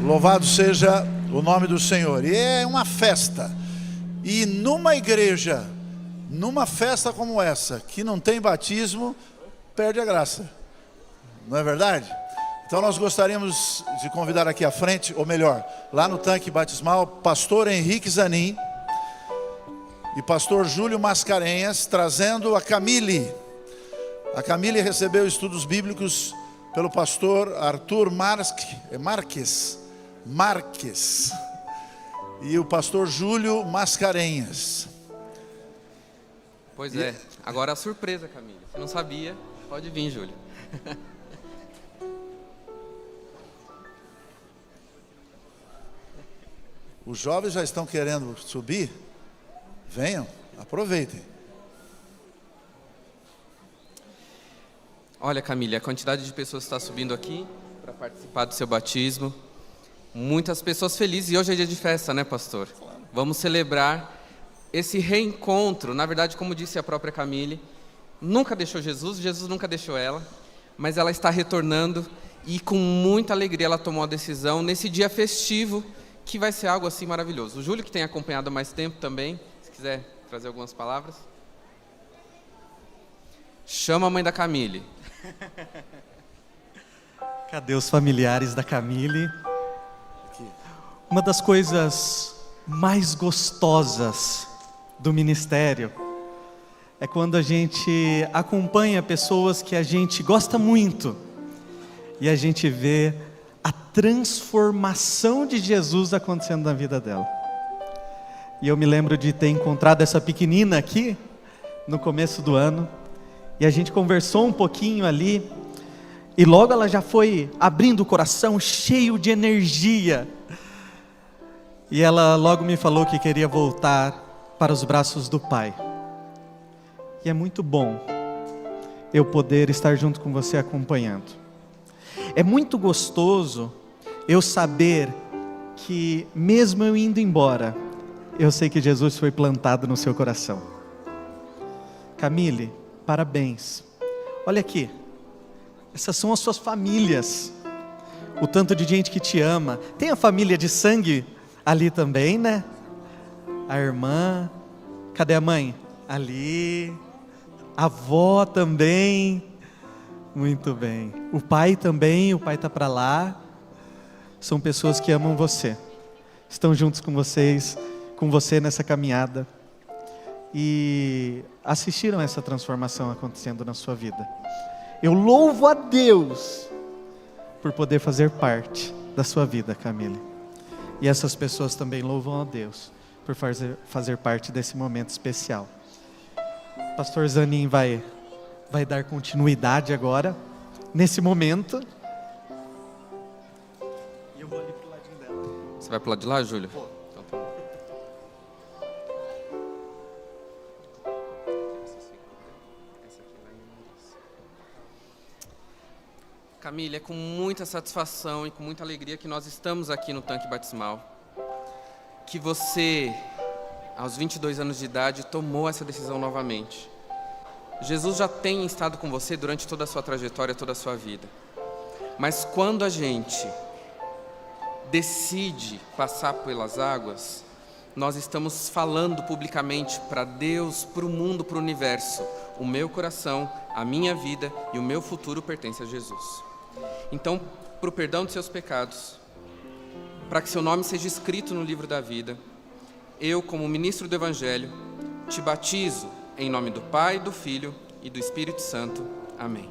Louvado seja o nome do Senhor. E é uma festa. E numa igreja, numa festa como essa, que não tem batismo, perde a graça. Não é verdade? Então nós gostaríamos de convidar aqui à frente, ou melhor, lá no tanque batismal, pastor Henrique Zanin e pastor Júlio Mascarenhas, trazendo a Camille. A Camille recebeu estudos bíblicos pelo pastor Arthur Marques e o pastor Júlio Mascarenhas. Pois é, agora a surpresa, Camille. Você não sabia, pode vir, Júlio. Os jovens já estão querendo subir? Venham, aproveitem. Olha, Camille, a quantidade de pessoas que está subindo aqui para participar do seu batismo. Muitas pessoas felizes, e hoje é dia de festa, né, pastor? Vamos celebrar esse reencontro, na verdade, como disse a própria Camille, nunca deixou Jesus, Jesus nunca deixou ela, mas ela está retornando e com muita alegria ela tomou a decisão nesse dia festivo, que vai ser algo assim maravilhoso. O Júlio, que tem acompanhado há mais tempo também, se quiser trazer algumas palavras. Chama a mãe da Camille. Cadê os familiares da Camille? Uma das coisas mais gostosas do ministério é quando a gente acompanha pessoas que a gente gosta muito e a gente vê a transformação de Jesus acontecendo na vida dela. E eu me lembro de ter encontrado essa pequenina aqui no começo do ano e a gente conversou um pouquinho ali e logo ela já foi abrindo o coração, cheio de energia. E ela logo me falou que queria voltar para os braços do Pai. E é muito bom eu poder estar junto com você acompanhando. É muito gostoso eu saber que mesmo eu indo embora, eu sei que Jesus foi plantado no seu coração. Camille, parabéns. Olha aqui, essas são as suas famílias. O tanto de gente que te ama. Tem a família de sangue ali também, né? A irmã. Cadê a mãe? Ali. A avó também. Muito bem. O pai também, o pai está para lá. São pessoas que amam você. Estão juntos com você nessa caminhada. E assistiram essa transformação acontecendo na sua vida. Eu louvo a Deus por poder fazer parte da sua vida, Camille. E essas pessoas também louvam a Deus por fazer parte desse momento especial. Pastor Zanin vai dar continuidade agora, nesse momento. E eu vou ali pro ladinho dela. Você vai pro lado de lá, Júlio? Então, tá bom. Camille, é com muita satisfação e com muita alegria que nós estamos aqui no tanque batismal. Que você, aos 22 anos de idade, tomou essa decisão novamente. Jesus já tem estado com você durante toda a sua trajetória, toda a sua vida. Mas quando a gente decide passar pelas águas, nós estamos falando publicamente para Deus, para o mundo, para o universo. O meu coração, a minha vida e o meu futuro pertencem a Jesus. Então, para o perdão dos seus pecados, para que seu nome seja escrito no livro da vida, eu, como ministro do Evangelho, te batizo em nome do Pai, do Filho e do Espírito Santo. Amém.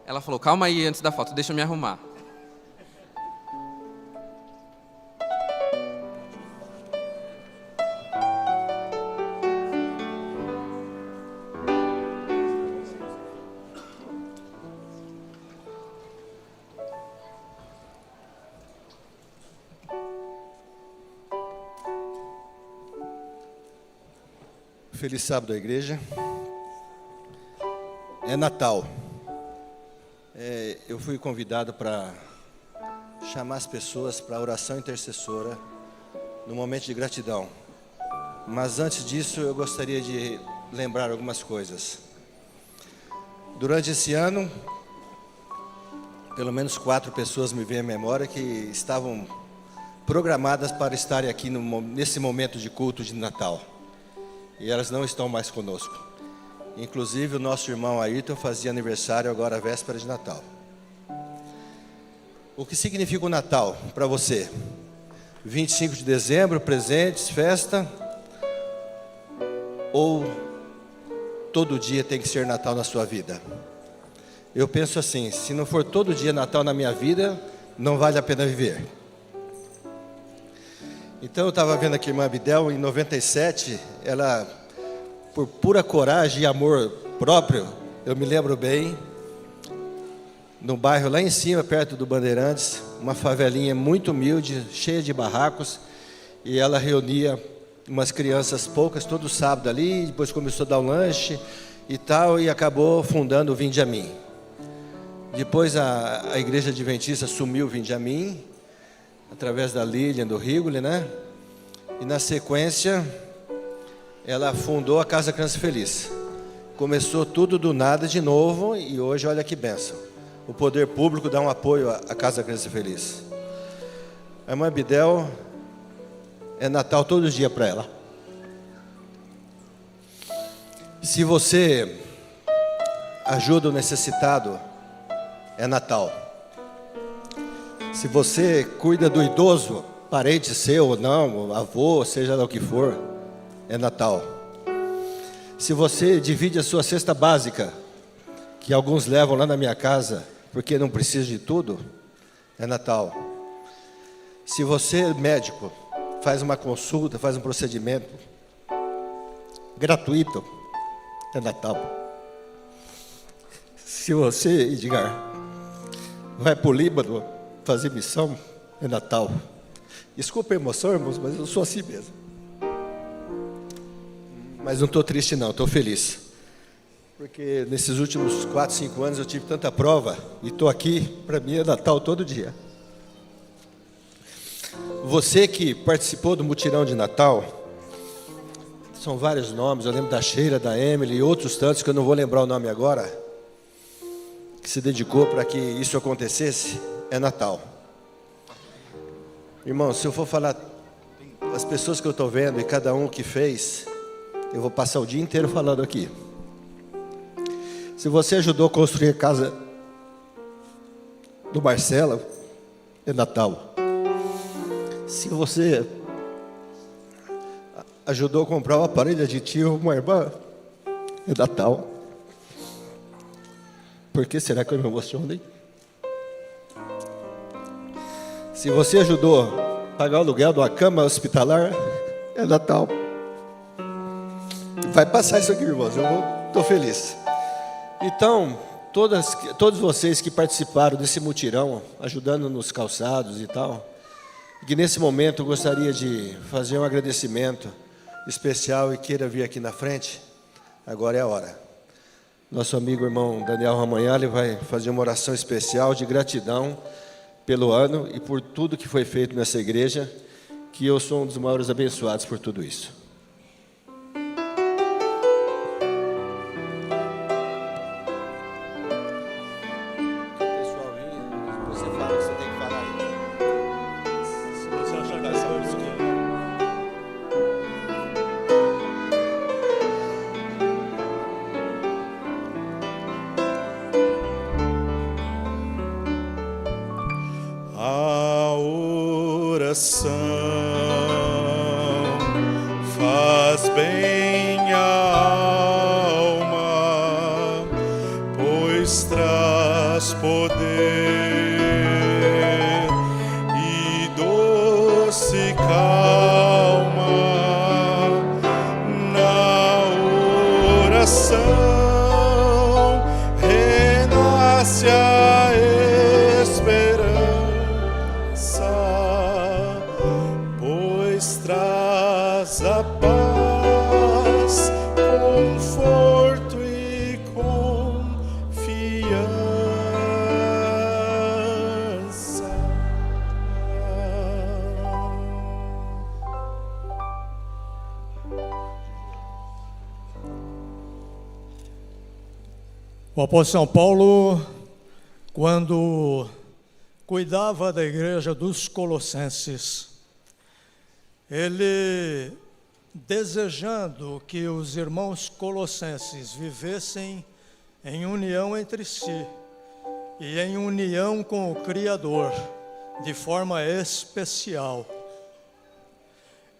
Ela falou, calma aí antes da foto, deixa eu me arrumar. Feliz sábado à igreja. É Natal. Eu fui convidado para chamar as pessoas para a oração intercessora no momento de gratidão. Mas antes disso, eu gostaria de lembrar algumas coisas. Durante esse ano, pelo menos 4 pessoas me vêm à memória que estavam programadas para estarem aqui nesse momento de culto de Natal. E elas não estão mais conosco. Inclusive o nosso irmão Ayrton fazia aniversário agora, véspera de Natal. O que significa o Natal para você? 25 de dezembro, presentes, festa? Ou todo dia tem que ser Natal na sua vida? Eu penso assim, se não for todo dia Natal na minha vida, não vale a pena viver. Então eu estava vendo aqui a irmã Abidel, em 97, ela, por pura coragem e amor próprio, eu me lembro bem, no bairro lá em cima, perto do Bandeirantes, uma favelinha muito humilde, cheia de barracos, e ela reunia umas crianças poucas todo sábado ali, depois começou a dar um lanche e tal, e acabou fundando o Vinde a Mim. Depois a Igreja Adventista assumiu o Vinde a Mim, através da Lilian, do Rigoli, né? E na sequência, ela fundou a Casa Criança Feliz. Começou tudo do nada de novo, e hoje olha que bênção. O poder público dá um apoio à Casa Criança Feliz. A irmã Bidel, é Natal todos os dias para ela. Se você ajuda o necessitado, é Natal. Se você cuida do idoso, parente seu ou não, avô, seja lá o que for, é Natal. Se você divide a sua cesta básica, que alguns levam lá na minha casa, porque não precisa de tudo, é Natal. Se você é médico, faz uma consulta, faz um procedimento gratuito, é Natal. Se você, Edgar, vai para o Líbano fazer missão, é Natal. Desculpa a emoção, irmãos, mas eu sou assim mesmo. Mas não estou triste não, estou feliz. Porque nesses últimos 4, 5 anos eu tive tanta prova, e estou aqui, para mim é Natal todo dia. Você que participou do mutirão de Natal, são vários nomes, eu lembro da Sheila, da Emily e outros tantos que eu não vou lembrar o nome agora, que se dedicou para que isso acontecesse, é Natal. Irmão, se eu for falar as pessoas que eu estou vendo e cada um que fez, eu vou passar o dia inteiro falando aqui. Se você ajudou a construir a casa do Marcelo, é Natal. Se você ajudou a comprar um aparelho aditivo, uma irmã, é Natal. Por que será que eu me emocionei? Se você ajudou a pagar o aluguel de uma cama hospitalar, é Natal. Vai passar isso aqui, irmãos, eu estou feliz. Então, todos vocês que participaram desse mutirão, ajudando nos calçados e tal, que nesse momento eu gostaria de fazer um agradecimento especial e queira vir aqui na frente, agora é a hora. Nosso amigo irmão Daniel Ramanhali vai fazer uma oração especial de gratidão pelo ano e por tudo que foi feito nessa igreja, que eu sou um dos maiores abençoados por tudo isso. A oração faz bem à alma, pois traz poder e doce calma. Na oração renasce a pois traz a paz, conforto e confiança. O apóstolo São Paulo, quando cuidava da igreja dos Colossenses, ele, desejando que os irmãos colossenses vivessem em união entre si e em união com o Criador, de forma especial,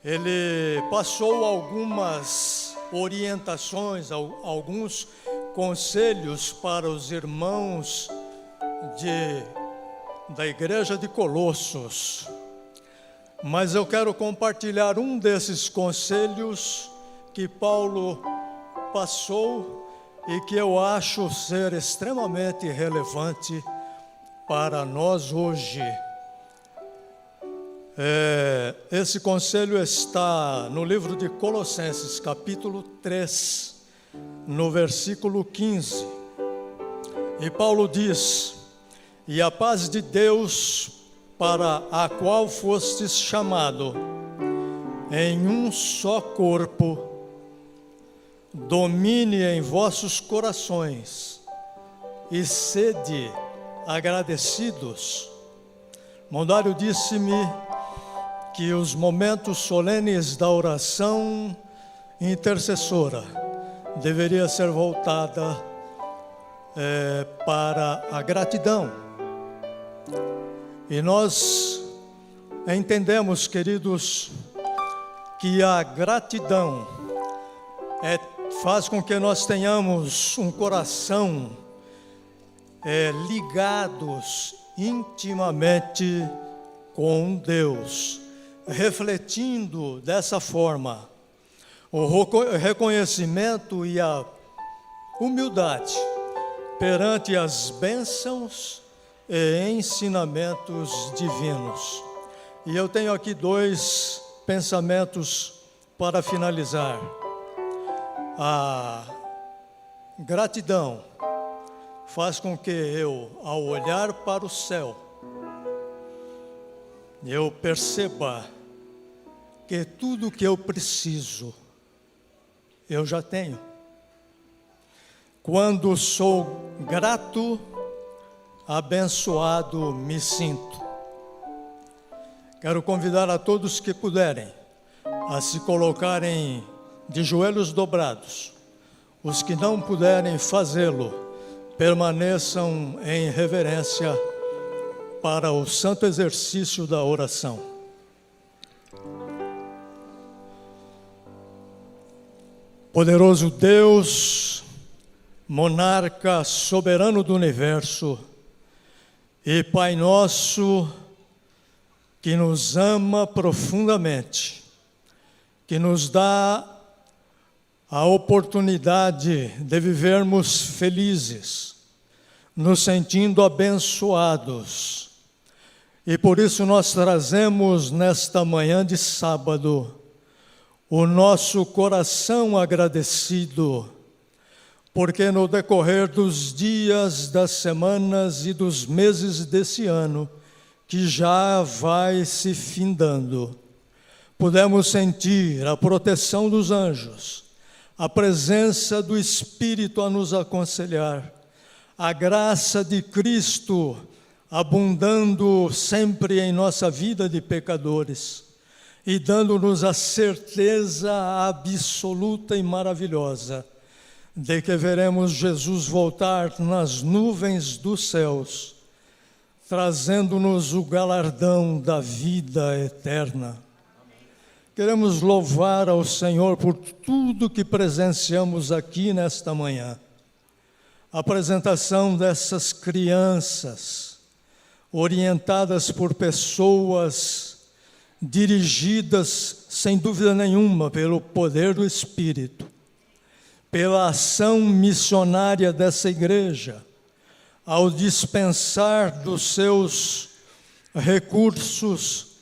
ele passou algumas orientações, alguns conselhos para os irmãos da igreja de Colossos. Mas eu quero compartilhar um desses conselhos que Paulo passou e que eu acho ser extremamente relevante para nós hoje. Esse conselho está no livro de Colossenses, capítulo 3, no versículo 15. E Paulo diz: e a paz de Deus, para a qual fostes chamado, em um só corpo, domine em vossos corações, e sede agradecidos. Mondário disse-me que os momentos solenes da oração intercessora deveria ser voltada para a gratidão. E nós entendemos, queridos, que a gratidão faz com que nós tenhamos um coração ligados intimamente com Deus, refletindo dessa forma o reconhecimento e a humildade perante as bênçãos e ensinamentos divinos. E eu tenho aqui 2 pensamentos para finalizar. A gratidão faz com que eu, ao olhar para o céu, eu perceba que tudo que eu preciso, eu já tenho. Quando sou grato, abençoado me sinto. Quero convidar a todos que puderem a se colocarem de joelhos dobrados. Os que não puderem fazê-lo, permaneçam em reverência para o santo exercício da oração. Poderoso Deus, monarca soberano do universo, e Pai nosso, que nos ama profundamente, que nos dá a oportunidade de vivermos felizes, nos sentindo abençoados. E por isso nós trazemos nesta manhã de sábado o nosso coração agradecido, porque no decorrer dos dias, das semanas e dos meses desse ano, que já vai se findando, pudemos sentir a proteção dos anjos, a presença do Espírito a nos aconselhar, a graça de Cristo abundando sempre em nossa vida de pecadores e dando-nos a certeza absoluta e maravilhosa de que veremos Jesus voltar nas nuvens dos céus, trazendo-nos o galardão da vida eterna. Queremos louvar ao Senhor por tudo que presenciamos aqui nesta manhã. A apresentação dessas crianças, orientadas por pessoas, dirigidas, sem dúvida nenhuma, pelo poder do Espírito, pela ação missionária dessa igreja, ao dispensar dos seus recursos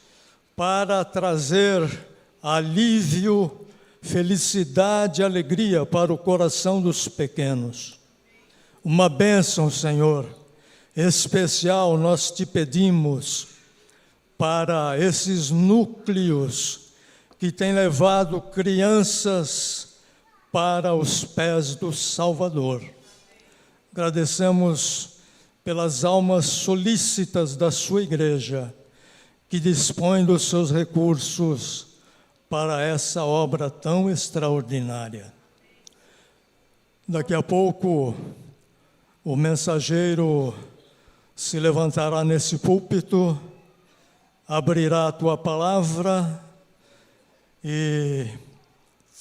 para trazer alívio, felicidade, alegria para o coração dos pequenos. Uma bênção, Senhor, especial nós te pedimos para esses núcleos que têm levado crianças para os pés do Salvador. Agradecemos pelas almas solícitas da sua igreja, que dispõe dos seus recursos para essa obra tão extraordinária. Daqui a pouco, o mensageiro se levantará nesse púlpito, abrirá a tua palavra e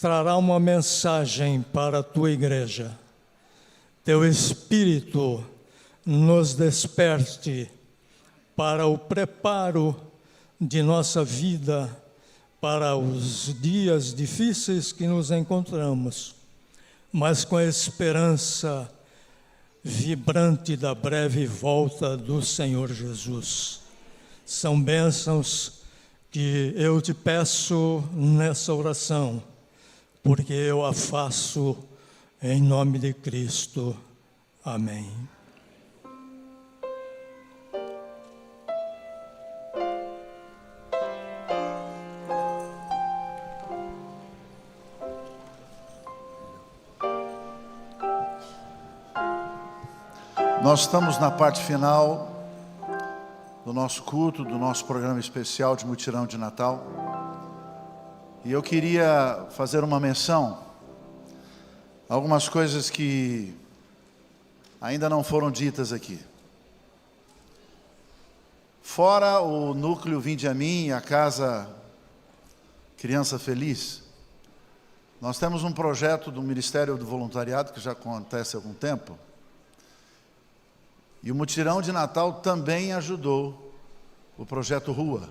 trará uma mensagem para a tua igreja. Teu Espírito nos desperte para o preparo de nossa vida para os dias difíceis que nos encontramos, mas com a esperança vibrante da breve volta do Senhor Jesus. São bênçãos que eu te peço nessa oração, porque eu a faço em nome de Cristo. Amém. Nós estamos na parte final do nosso culto, do nosso programa especial de mutirão de Natal. E eu queria fazer uma menção a algumas coisas que ainda não foram ditas aqui. Fora o núcleo Vinde a Mim e a Casa Criança Feliz, nós temos um projeto do Ministério do Voluntariado, que já acontece há algum tempo. E o mutirão de Natal também ajudou o projeto Rua.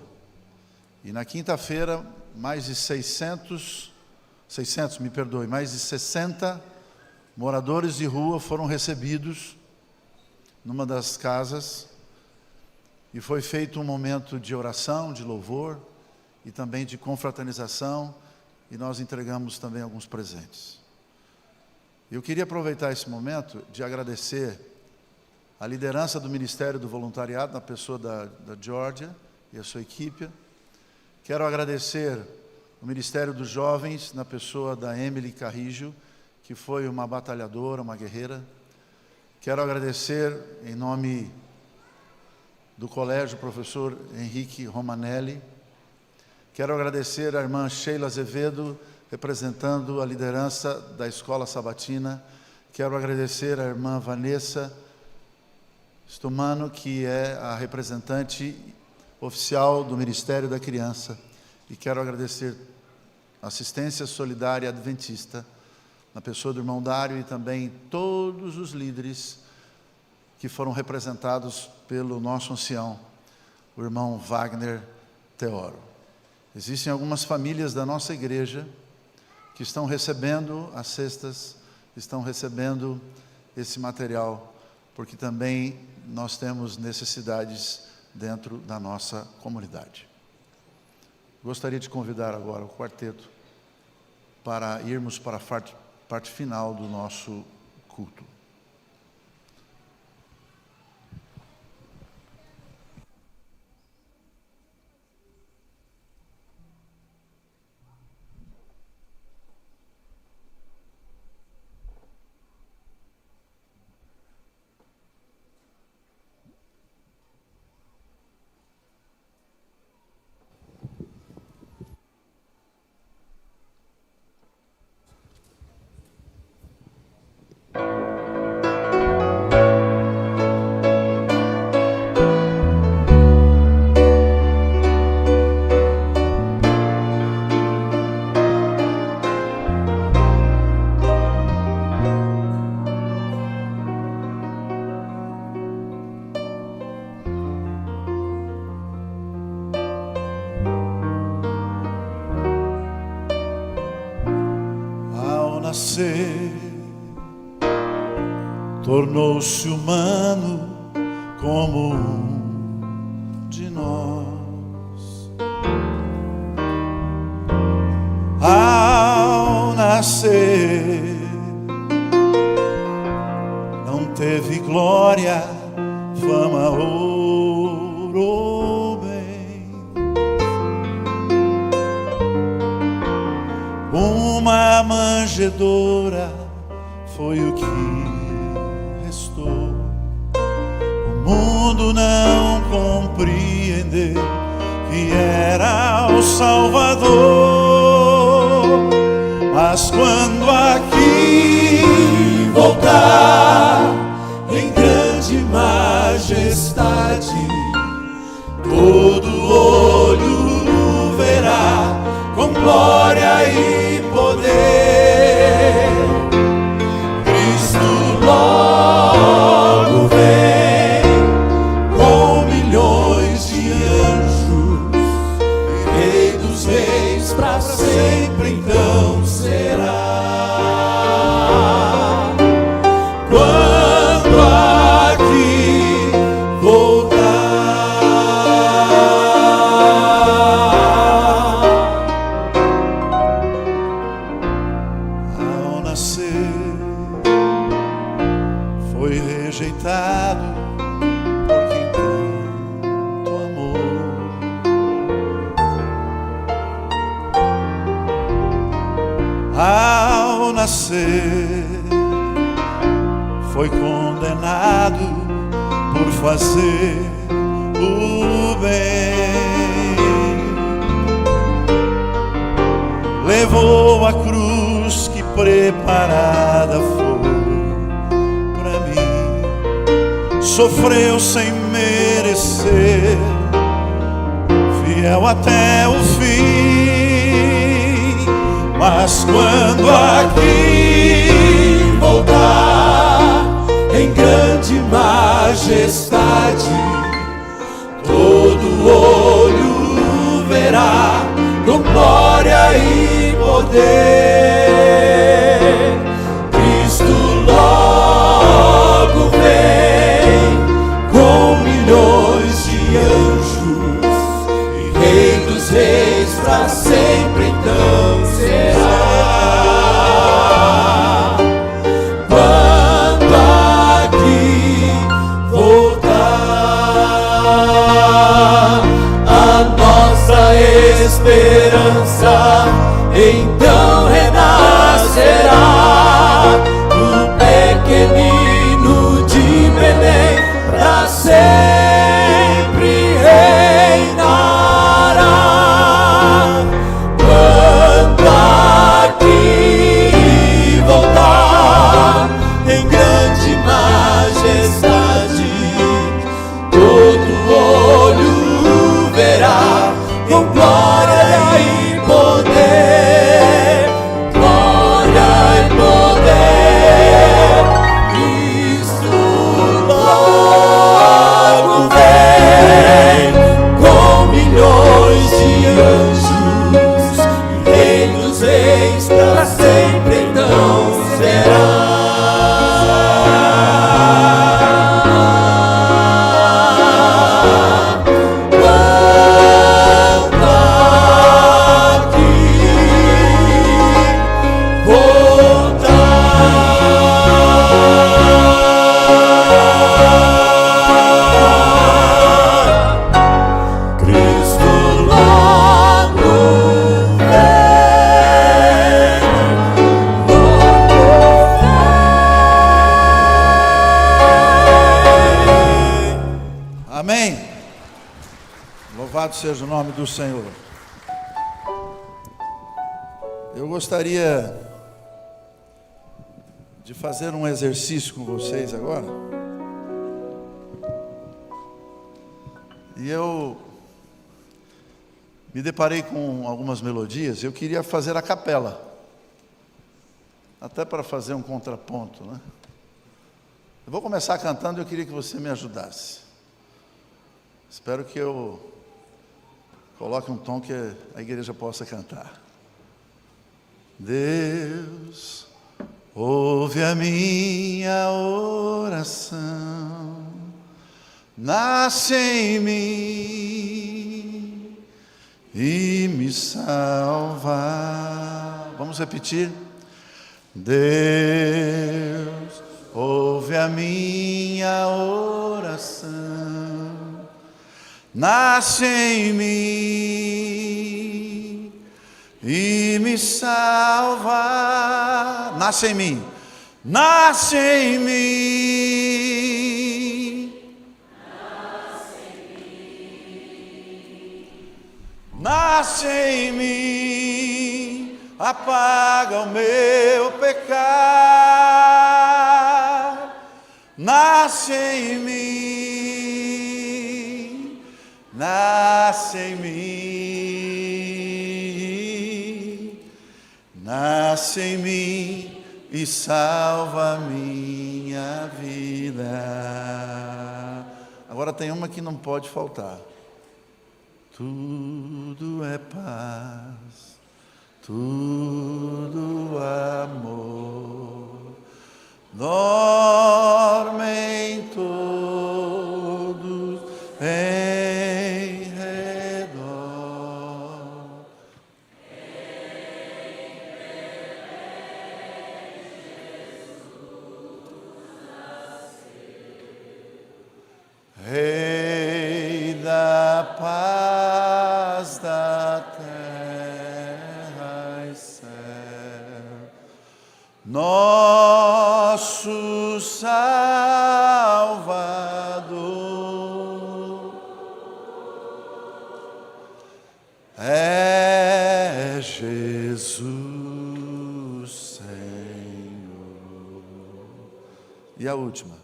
E na quinta-feira, mais de 60 moradores de rua foram recebidos numa das casas. E foi feito um momento de oração, de louvor e também de confraternização. E nós entregamos também alguns presentes. Eu queria aproveitar esse momento de agradecer a liderança do Ministério do Voluntariado, na pessoa da Georgia e a sua equipe. Quero agradecer o Ministério dos Jovens, na pessoa da Emily Carrijo, que foi uma batalhadora, uma guerreira. Quero agradecer, em nome do colégio, o professor Henrique Romanelli. Quero agradecer a irmã Sheila Azevedo, representando a liderança da Escola Sabatina. Quero agradecer a irmã Vanessa Stumano, que é a representante oficial do Ministério da Criança. E quero agradecer a Assistência Solidária Adventista, na pessoa do irmão Dário e também todos os líderes que foram representados pelo nosso ancião, o irmão Wagner Teoro. Existem algumas famílias da nossa igreja que estão recebendo as cestas, estão recebendo esse material, porque também nós temos necessidades dentro da nossa comunidade. Gostaria de convidar agora o quarteto para irmos para a parte final do nosso culto. Tornou-se humano como um de nós. Ao nascer, não teve glória, fama, ouro ou bem. Uma manjedoura foi o que restou. O mundo não compreendeu que era o Salvador. Mas quando aqui voltar em grande majestade, todo olho o verá com glória e poder. Cristo logo vem com milhões de anjos, Rei dos reis para sempre então será. Quando nascer, foi condenado por fazer o bem. Levou a cruz que preparada foi para mim, sofreu sem merecer, fiel até o fim. Mas quando aqui voltar em grande majestade, todo olho verá com glória e poder. Cristo logo vem com milhões de anjos, e Rei dos Reis para sempre então será. Quando aqui voltar, a nossa esperança então renascerá no pequenino de Belém, para sempre reinará. Quando aqui voltar em grande majestade, todo olho verá com glória e poder, glória e poder. Cristo logo vem com milhões de anjos, e Rei dos Reis para sempre então será. Amém. Louvado seja o nome do Senhor. Eu gostaria de fazer um exercício com vocês agora. E eu me deparei com algumas melodias. Eu queria fazer a capela, até para fazer um contraponto, né? Eu vou começar cantando e eu queria que você me ajudasse. Espero que eu coloque um tom que a igreja possa cantar. Deus, ouve a minha oração, nasce em mim e me salva. Vamos repetir? Deus, ouve a minha oração, nasce em mim e me salva. Nasce em mim, nasce em mim, nasce em mim, apaga o meu pecado. Nasce em mim, nasce em mim, nasce em mim e salva a minha vida. Agora tem uma que não pode faltar. Tudo é paz, tudo amor, dormem todos em redor. Rei da paz da terra e céu, nosso Salvador, é Jesus Senhor. E a última.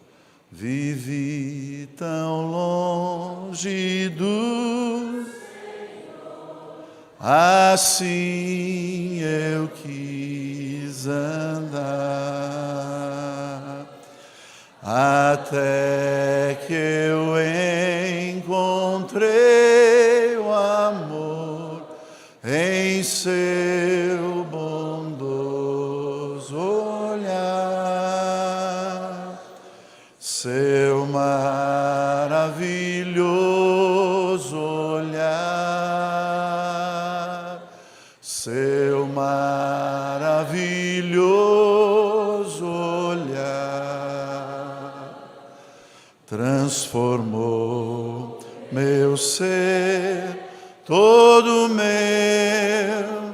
Vivi tão longe do Senhor, assim eu quis andar, até que eu encontrei o amor em seu bondoso olhar, seu maravilhoso olhar, seu maravilhoso olhar, transformou meu ser, todo meu.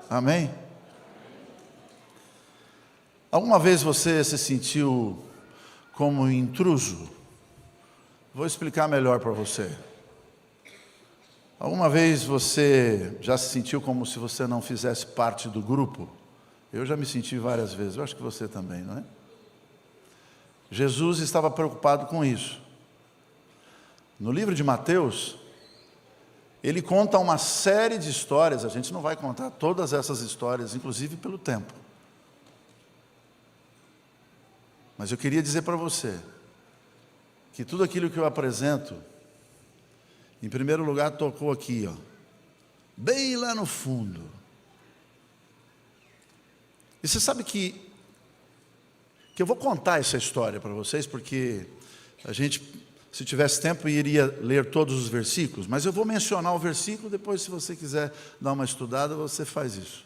Amém? Alguma vez você se sentiu como um intruso? Vou explicar melhor para você. Alguma vez você já se sentiu como se você não fizesse parte do grupo? Eu já me senti várias vezes, eu acho que você também, não é? Jesus estava preocupado com isso. No livro de Mateus, ele conta uma série de histórias, a gente não vai contar todas essas histórias, inclusive pelo tempo. Mas eu queria dizer para você, que tudo aquilo que eu apresento, em primeiro lugar tocou aqui, ó, bem lá no fundo. E você sabe que eu vou contar essa história para vocês, porque a gente, se tivesse tempo, iria ler todos os versículos, mas eu vou mencionar o versículo, depois se você quiser dar uma estudada, você faz isso.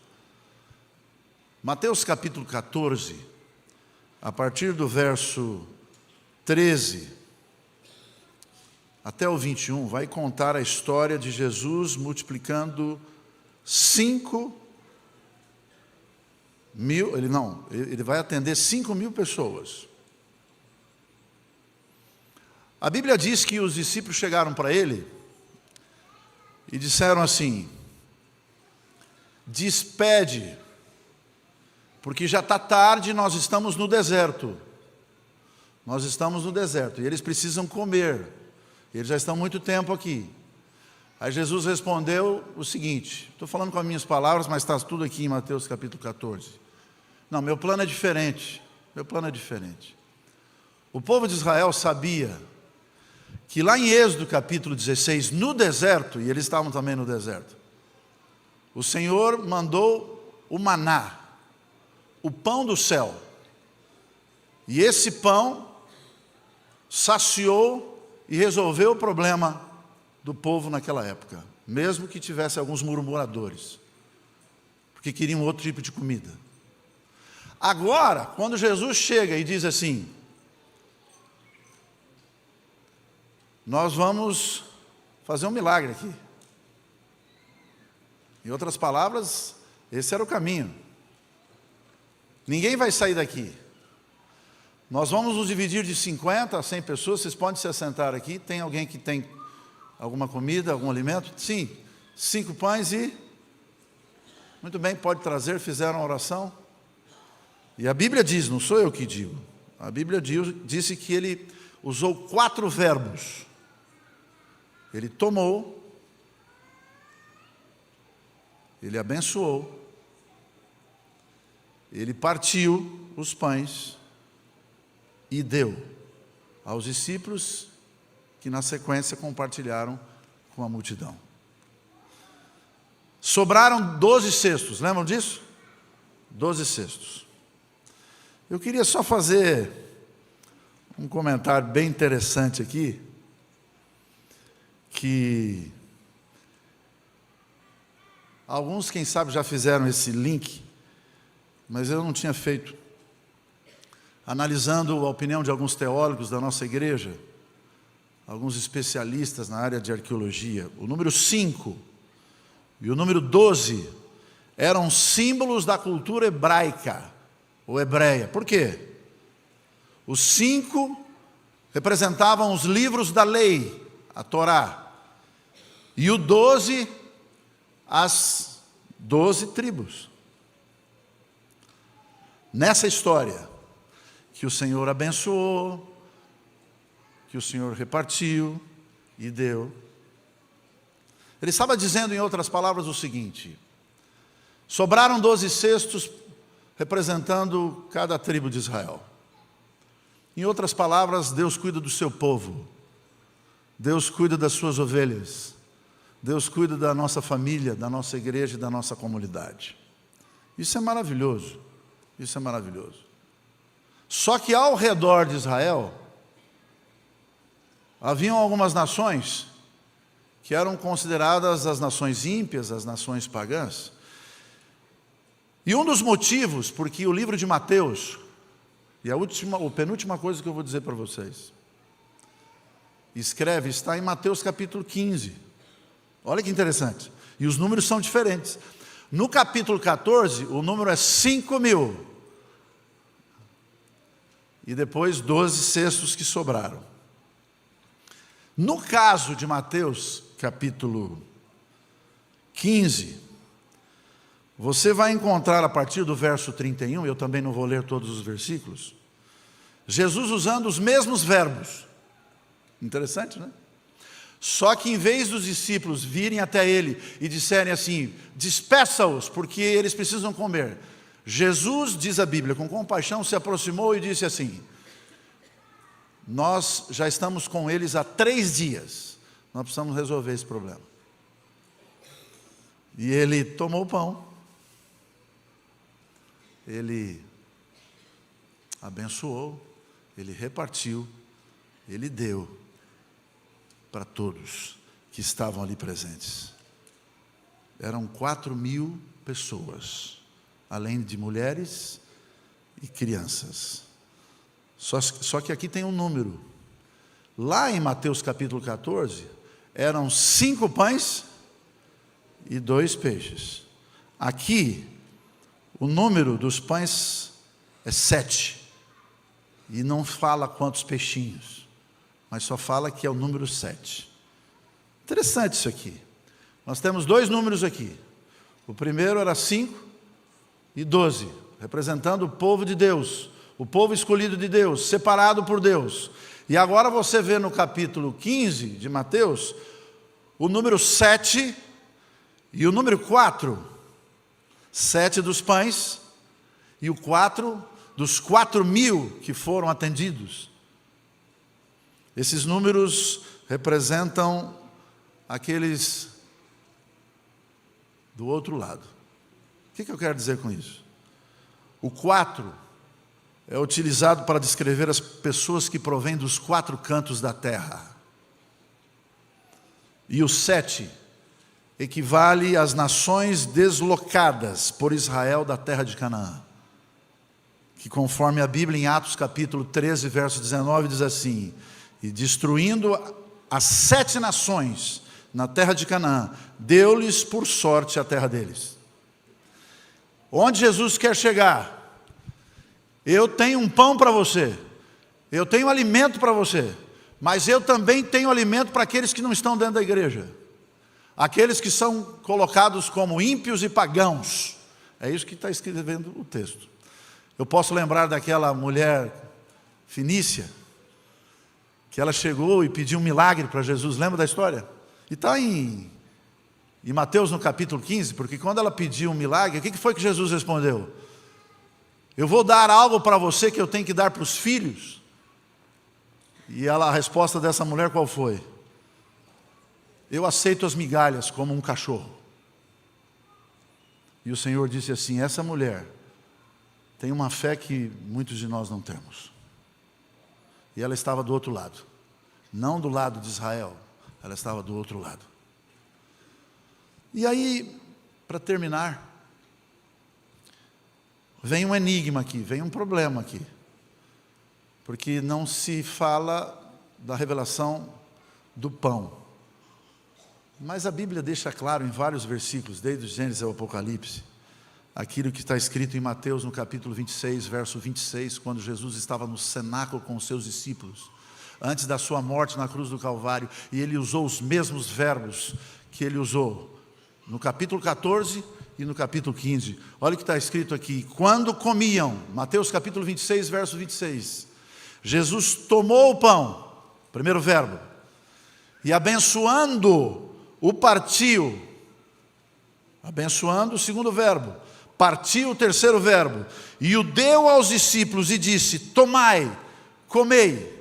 Mateus capítulo 14, a partir do verso 13 até o 21, vai contar a história de Jesus multiplicando 5 mil, ele vai atender 5 mil pessoas. A Bíblia diz que os discípulos chegaram para ele e disseram assim: despede, porque já está tarde, nós estamos no deserto. Nós estamos no deserto e eles precisam comer. Eles já estão há muito tempo aqui. Aí Jesus respondeu o seguinte, estou falando com as minhas palavras, mas está tudo aqui em Mateus capítulo 14. Não, meu plano é diferente. Meu plano é diferente. O povo de Israel sabia que lá em Êxodo capítulo 16, no deserto, e eles estavam também no deserto, o Senhor mandou o maná, o pão do céu. E esse pão saciou e resolveu o problema do povo naquela época, mesmo que tivesse alguns murmuradores, porque queriam outro tipo de comida. Agora, quando Jesus chega e diz assim: nós vamos fazer um milagre aqui. Em outras palavras, esse era o caminho. Ninguém vai sair daqui. Nós vamos nos dividir de 50 a 100 pessoas, vocês podem se assentar aqui. Tem alguém que tem alguma comida, algum alimento? Sim, 5 pães e... Muito bem, pode trazer, fizeram a oração. E a Bíblia diz, não sou eu que digo, a Bíblia disse que ele usou 4 verbos. Ele tomou, ele abençoou, ele partiu os pães e deu aos discípulos, que na sequência compartilharam com a multidão. Sobraram 12 cestos, lembram disso? 12 cestos. Eu queria só fazer um comentário bem interessante aqui, que alguns, quem sabe, já fizeram esse link, mas eu não tinha feito. analisando a opinião de alguns teólogos da nossa igreja, alguns especialistas na área de arqueologia, o número 5 e o número 12 eram símbolos da cultura hebraica, ou hebreia. Por quê? Os 5 representavam os livros da lei, a Torá, e o 12, as 12 tribos. Nessa história, que o Senhor abençoou, que o Senhor repartiu e deu. Ele estava dizendo, em outras palavras, o seguinte: sobraram 12 cestos representando cada tribo de Israel. Em outras palavras, Deus cuida do seu povo, Deus cuida das suas ovelhas, Deus cuida da nossa família, da nossa igreja e da nossa comunidade. Isso é maravilhoso, isso é maravilhoso. Só que ao redor de Israel, haviam algumas nações que eram consideradas as nações ímpias, as nações pagãs. E um dos motivos, porque o livro de Mateus, e a penúltima coisa que eu vou dizer para vocês, está em Mateus capítulo 15. Olha que interessante. E os números são diferentes. No capítulo 14, o número é 5.000. E depois 12 cestos que sobraram. No caso de Mateus capítulo 15, você vai encontrar a partir do verso 31, eu também não vou ler todos os versículos, Jesus usando os mesmos verbos. Interessante, né? Só que em vez dos discípulos virem até ele e disserem assim: despeça-os, porque eles precisam comer, Jesus, diz a Bíblia, com compaixão se aproximou e disse assim: nós já estamos com eles há 3 dias, nós precisamos resolver esse problema. E ele tomou o pão, ele abençoou, ele repartiu, ele deu para todos que estavam ali presentes. Eram 4.000 pessoas, além de mulheres e crianças. Só que aqui tem um número. Lá em Mateus capítulo 14, eram 5 pães e 2 peixes. Aqui, o número dos pães é 7. E não fala quantos peixinhos, mas só fala que é o número 7. Interessante isso aqui. Nós temos 2 números aqui. O primeiro era 5 e 12, representando o povo de Deus, o povo escolhido de Deus, separado por Deus. E agora você vê no capítulo 15 de Mateus, o número 7 e o número 4. 7 dos pães e o 4 dos 4.000 que foram atendidos. Esses números representam aqueles do outro lado. O que eu quero dizer com isso? O 4 é utilizado para descrever as pessoas que provêm dos 4 cantos da terra. E o 7 equivale às nações deslocadas por Israel da terra de Canaã, que conforme a Bíblia em Atos capítulo 13, verso 19, diz assim: e destruindo as 7 nações na terra de Canaã, deu-lhes por sorte a terra deles. Onde Jesus quer chegar? Eu tenho um pão para você, eu tenho alimento para você, mas eu também tenho alimento para aqueles que não estão dentro da igreja, aqueles que são colocados como ímpios e pagãos. É isso que está escrevendo o texto. Eu posso lembrar daquela mulher fenícia, que ela chegou e pediu um milagre para Jesus. Lembra da história? E está em Mateus no capítulo 15, porque quando ela pediu um milagre, o que foi que Jesus respondeu? Eu vou dar algo para você que eu tenho que dar para os filhos. E a resposta dessa mulher qual foi? Eu aceito as migalhas como um cachorro. E o Senhor disse assim: essa mulher tem uma fé que muitos de nós não temos. E ela estava do outro lado. Não do lado de Israel, ela estava do outro lado. E aí, para terminar, vem um enigma aqui, vem um problema aqui. porque não se fala da revelação do pão. Mas a Bíblia deixa claro em vários versículos, desde o Gênesis ao Apocalipse, aquilo que está escrito em Mateus no capítulo 26, verso 26, quando Jesus estava no cenáculo com os seus discípulos, antes da sua morte na cruz do Calvário, e ele usou os mesmos verbos que ele usou no capítulo 14 e no capítulo 15. Olha o que está escrito aqui: quando comiam, Mateus capítulo 26, verso 26, Jesus tomou o pão, primeiro verbo, e abençoando, o partiu. Abençoando, o segundo verbo. Partiu, o terceiro verbo. E o deu aos discípulos e disse: tomai, comei,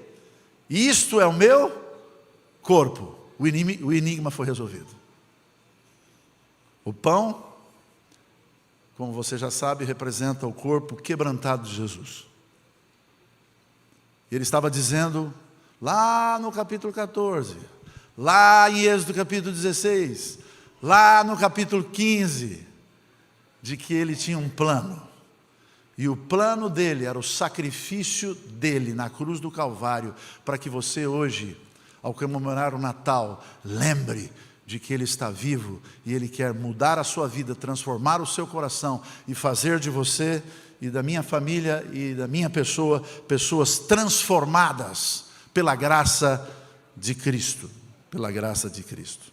isto é o meu corpo. O enigma foi resolvido. O pão, como você já sabe, representa o corpo quebrantado de Jesus. Ele estava dizendo, lá no capítulo 14, lá em Êxodo capítulo 16, lá no capítulo 15, de que ele tinha um plano. E o plano dele era o sacrifício dele na cruz do Calvário, para que você hoje, ao comemorar o Natal, lembre de que ele está vivo e ele quer mudar a sua vida, transformar o seu coração e fazer de você e da minha família e da minha pessoa, pessoas transformadas pela graça de Cristo. Pela graça de Cristo.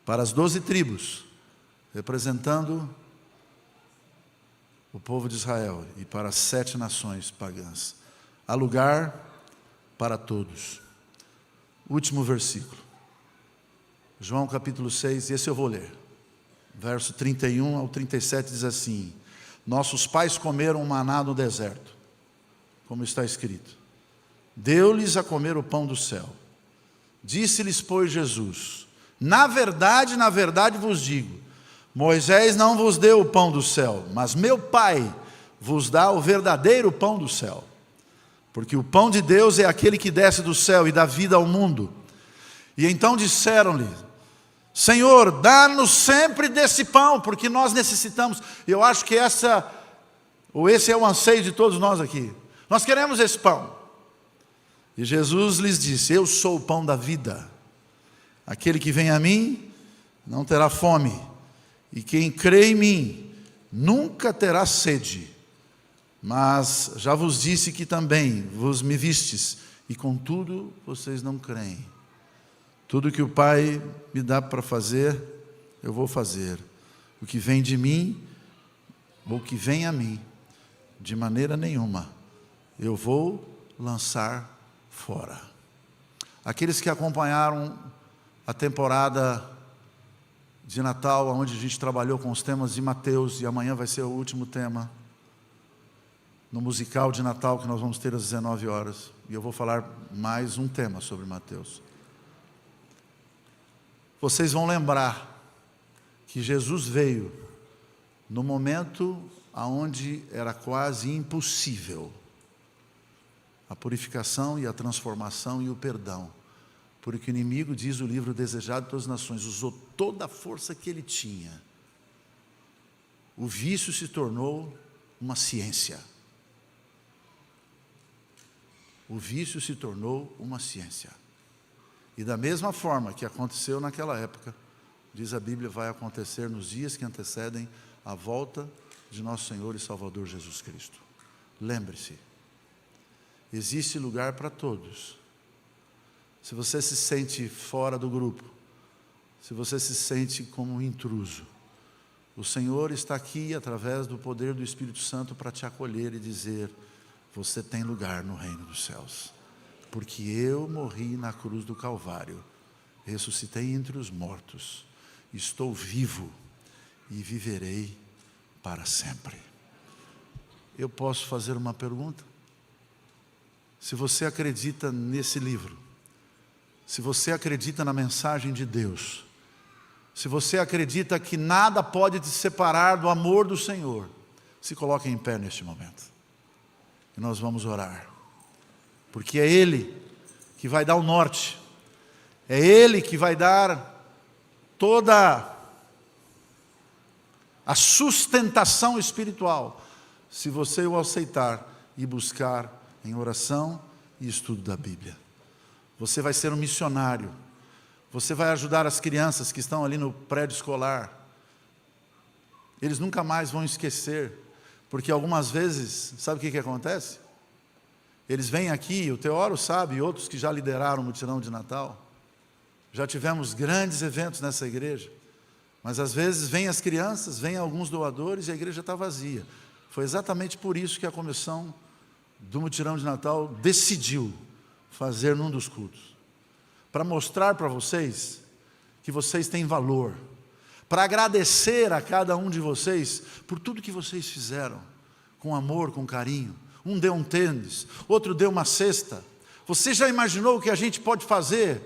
Para as 12 tribos, representando o povo de Israel, e para as 7 nações pagãs, há lugar para todos. Último versículo, João capítulo 6, esse eu vou ler, verso 31 ao 37 diz assim: nossos pais comeram maná no deserto, como está escrito, deu-lhes a comer o pão do céu. Disse-lhes, pois, Jesus: na verdade vos digo, Moisés não vos deu o pão do céu, mas meu Pai vos dá o verdadeiro pão do céu. Porque o pão de Deus é aquele que desce do céu e dá vida ao mundo. E então disseram-lhe: Senhor, dá-nos sempre desse pão, porque nós necessitamos. Eu acho que esse é o anseio de todos nós aqui. Nós queremos esse pão. E Jesus lhes disse: eu sou o pão da vida. Aquele que vem a mim não terá fome, e quem crê em mim nunca terá sede. Mas já vos disse que também vos me vistes, e contudo vocês não creem. Tudo que o Pai me dá para fazer, eu vou fazer. O que vem de mim, ou que vem a mim, de maneira nenhuma eu vou lançar fora. Aqueles que acompanharam a temporada de Natal, onde a gente trabalhou com os temas de Mateus, e amanhã vai ser o último tema, no musical de Natal que nós vamos ter às 19 horas, e eu vou falar mais um tema sobre Mateus. Vocês vão lembrar que Jesus veio no momento onde era quase impossível a purificação e a transformação e o perdão, porque o inimigo, diz o livro Desejado de Todas as Nações, usou toda a força que ele tinha. O vício se tornou uma ciência. O vício se tornou uma ciência. E da mesma forma que aconteceu naquela época, diz a Bíblia, vai acontecer nos dias que antecedem a volta de nosso Senhor e Salvador Jesus Cristo. Lembre-se, existe lugar para todos. Se você se sente fora do grupo, se você se sente como um intruso, o Senhor está aqui através do poder do Espírito Santo para te acolher e dizer: você tem lugar no reino dos céus, porque eu morri na cruz do Calvário, ressuscitei entre os mortos, estou vivo e viverei para sempre. Eu posso fazer uma pergunta? Se você acredita nesse livro, se você acredita na mensagem de Deus, se você acredita que nada pode te separar do amor do Senhor, se coloque em pé neste momento. E nós vamos orar. Porque é Ele que vai dar o norte. É Ele que vai dar toda a sustentação espiritual, se você o aceitar e buscar em oração e estudo da Bíblia. Você vai ser um missionário. Você vai ajudar as crianças que estão ali no prédio escolar. Eles nunca mais vão esquecer, porque algumas vezes, sabe o que acontece? Eles vêm aqui, o Teoro sabe, e outros que já lideraram o mutirão de Natal. Já tivemos grandes eventos nessa igreja, mas às vezes vêm as crianças, vêm alguns doadores e a igreja está vazia. Foi exatamente por isso que a comissão do mutirão de Natal decidiu fazer num dos cultos, para mostrar para vocês que vocês têm valor, para agradecer a cada um de vocês por tudo que vocês fizeram, com amor, com carinho. Um deu um tênis, outro deu uma cesta. Você já imaginou o que a gente pode fazer,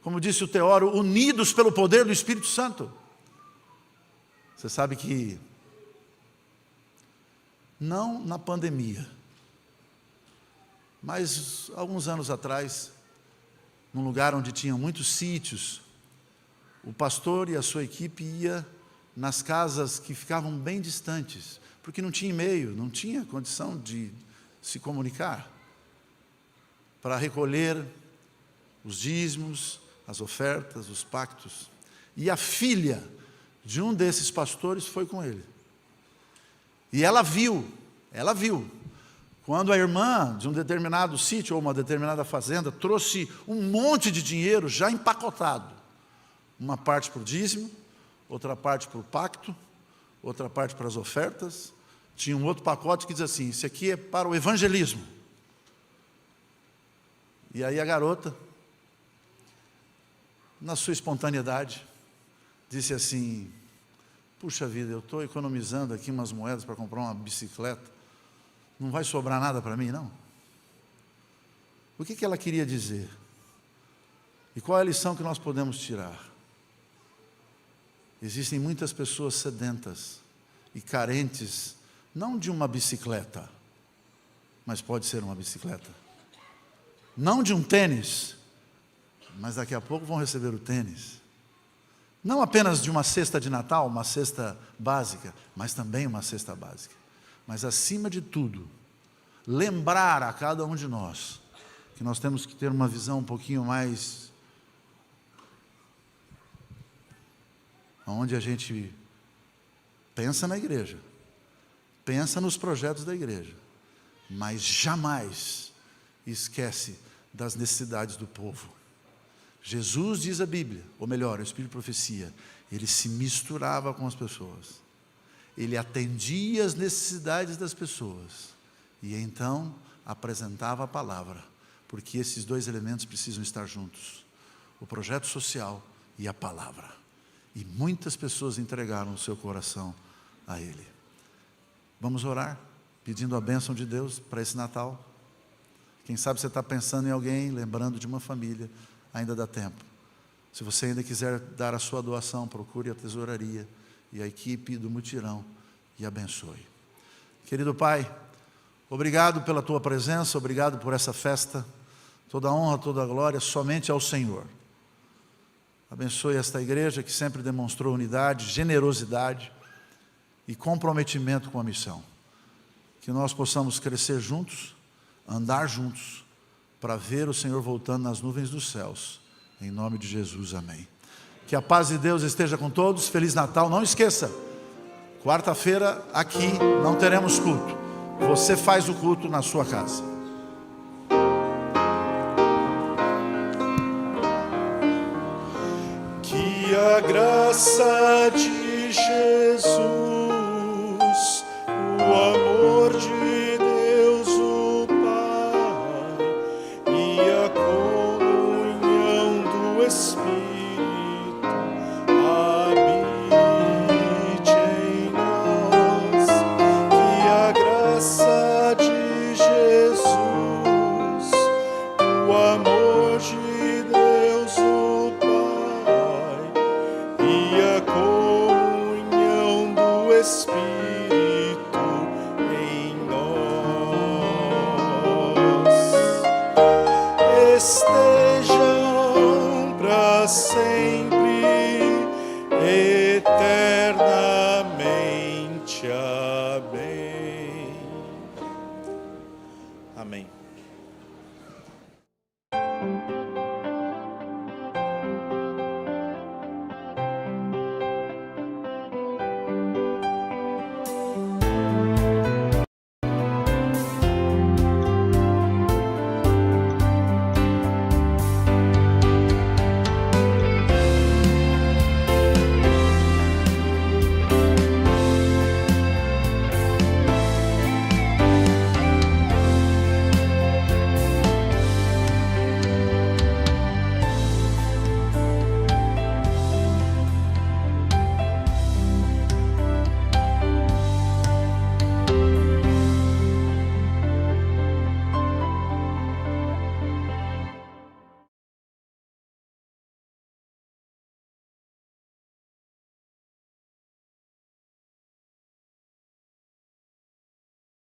como disse o Teoro, unidos pelo poder do Espírito Santo? Você sabe que, não na pandemia, mas alguns anos atrás, num lugar onde tinham muitos sítios, o pastor e a sua equipe ia nas casas que ficavam bem distantes, porque não tinha e-mail, não tinha condição de se comunicar, para recolher os dízimos, as ofertas, os pactos. E a filha de um desses pastores foi com ele. E ela viu, quando a irmã de um determinado sítio ou uma determinada fazenda trouxe um monte de dinheiro já empacotado. Uma parte para o dízimo, outra parte para o pacto, outra parte para as ofertas. Tinha um outro pacote que diz assim, isso aqui é para o evangelismo. E aí a garota, na sua espontaneidade, disse assim, puxa vida, eu estou economizando aqui umas moedas para comprar uma bicicleta, não vai sobrar nada para mim, não? O que ela queria dizer? E qual é a lição que nós podemos tirar? Existem muitas pessoas sedentas e carentes, não de uma bicicleta, mas pode ser uma bicicleta. Não de um tênis, mas daqui a pouco vão receber o tênis. Não apenas de uma cesta de Natal, uma cesta básica, mas também uma cesta básica. Mas acima de tudo, lembrar a cada um de nós que nós temos que ter uma visão um pouquinho mais, onde a gente pensa na igreja, pensa nos projetos da igreja, mas jamais esquece das necessidades do povo. Jesus, diz a Bíblia, ou melhor, o Espírito de Profecia, ele se misturava com as pessoas, ele atendia as necessidades das pessoas, e então apresentava a palavra, porque esses dois elementos precisam estar juntos, o projeto social e a palavra. E muitas pessoas entregaram o seu coração a ele. Vamos orar, pedindo a bênção de Deus para esse Natal. Quem sabe você está pensando em alguém, lembrando de uma família, ainda dá tempo. Se você ainda quiser dar a sua doação, procure a tesouraria e a equipe do mutirão e abençoe. Querido Pai, obrigado pela tua presença, obrigado por essa festa. Toda a honra, toda a glória somente ao Senhor. Abençoe esta igreja que sempre demonstrou unidade, generosidade e comprometimento com a missão. Que nós possamos crescer juntos, andar juntos, para ver o Senhor voltando nas nuvens dos céus. Em nome de Jesus, amém. Que a paz de Deus esteja com todos. Feliz Natal. Não esqueça, quarta-feira aqui não teremos culto. Você faz o culto na sua casa. Que a graça de Jesus, o amor de Deus o Pai e a comunhão do Espírito habite em nós. Que a graça de Jesus, o amor de Deus o Pai e a comunhão do Espírito em nós estejam para sempre, eternamente. Amém. Amém.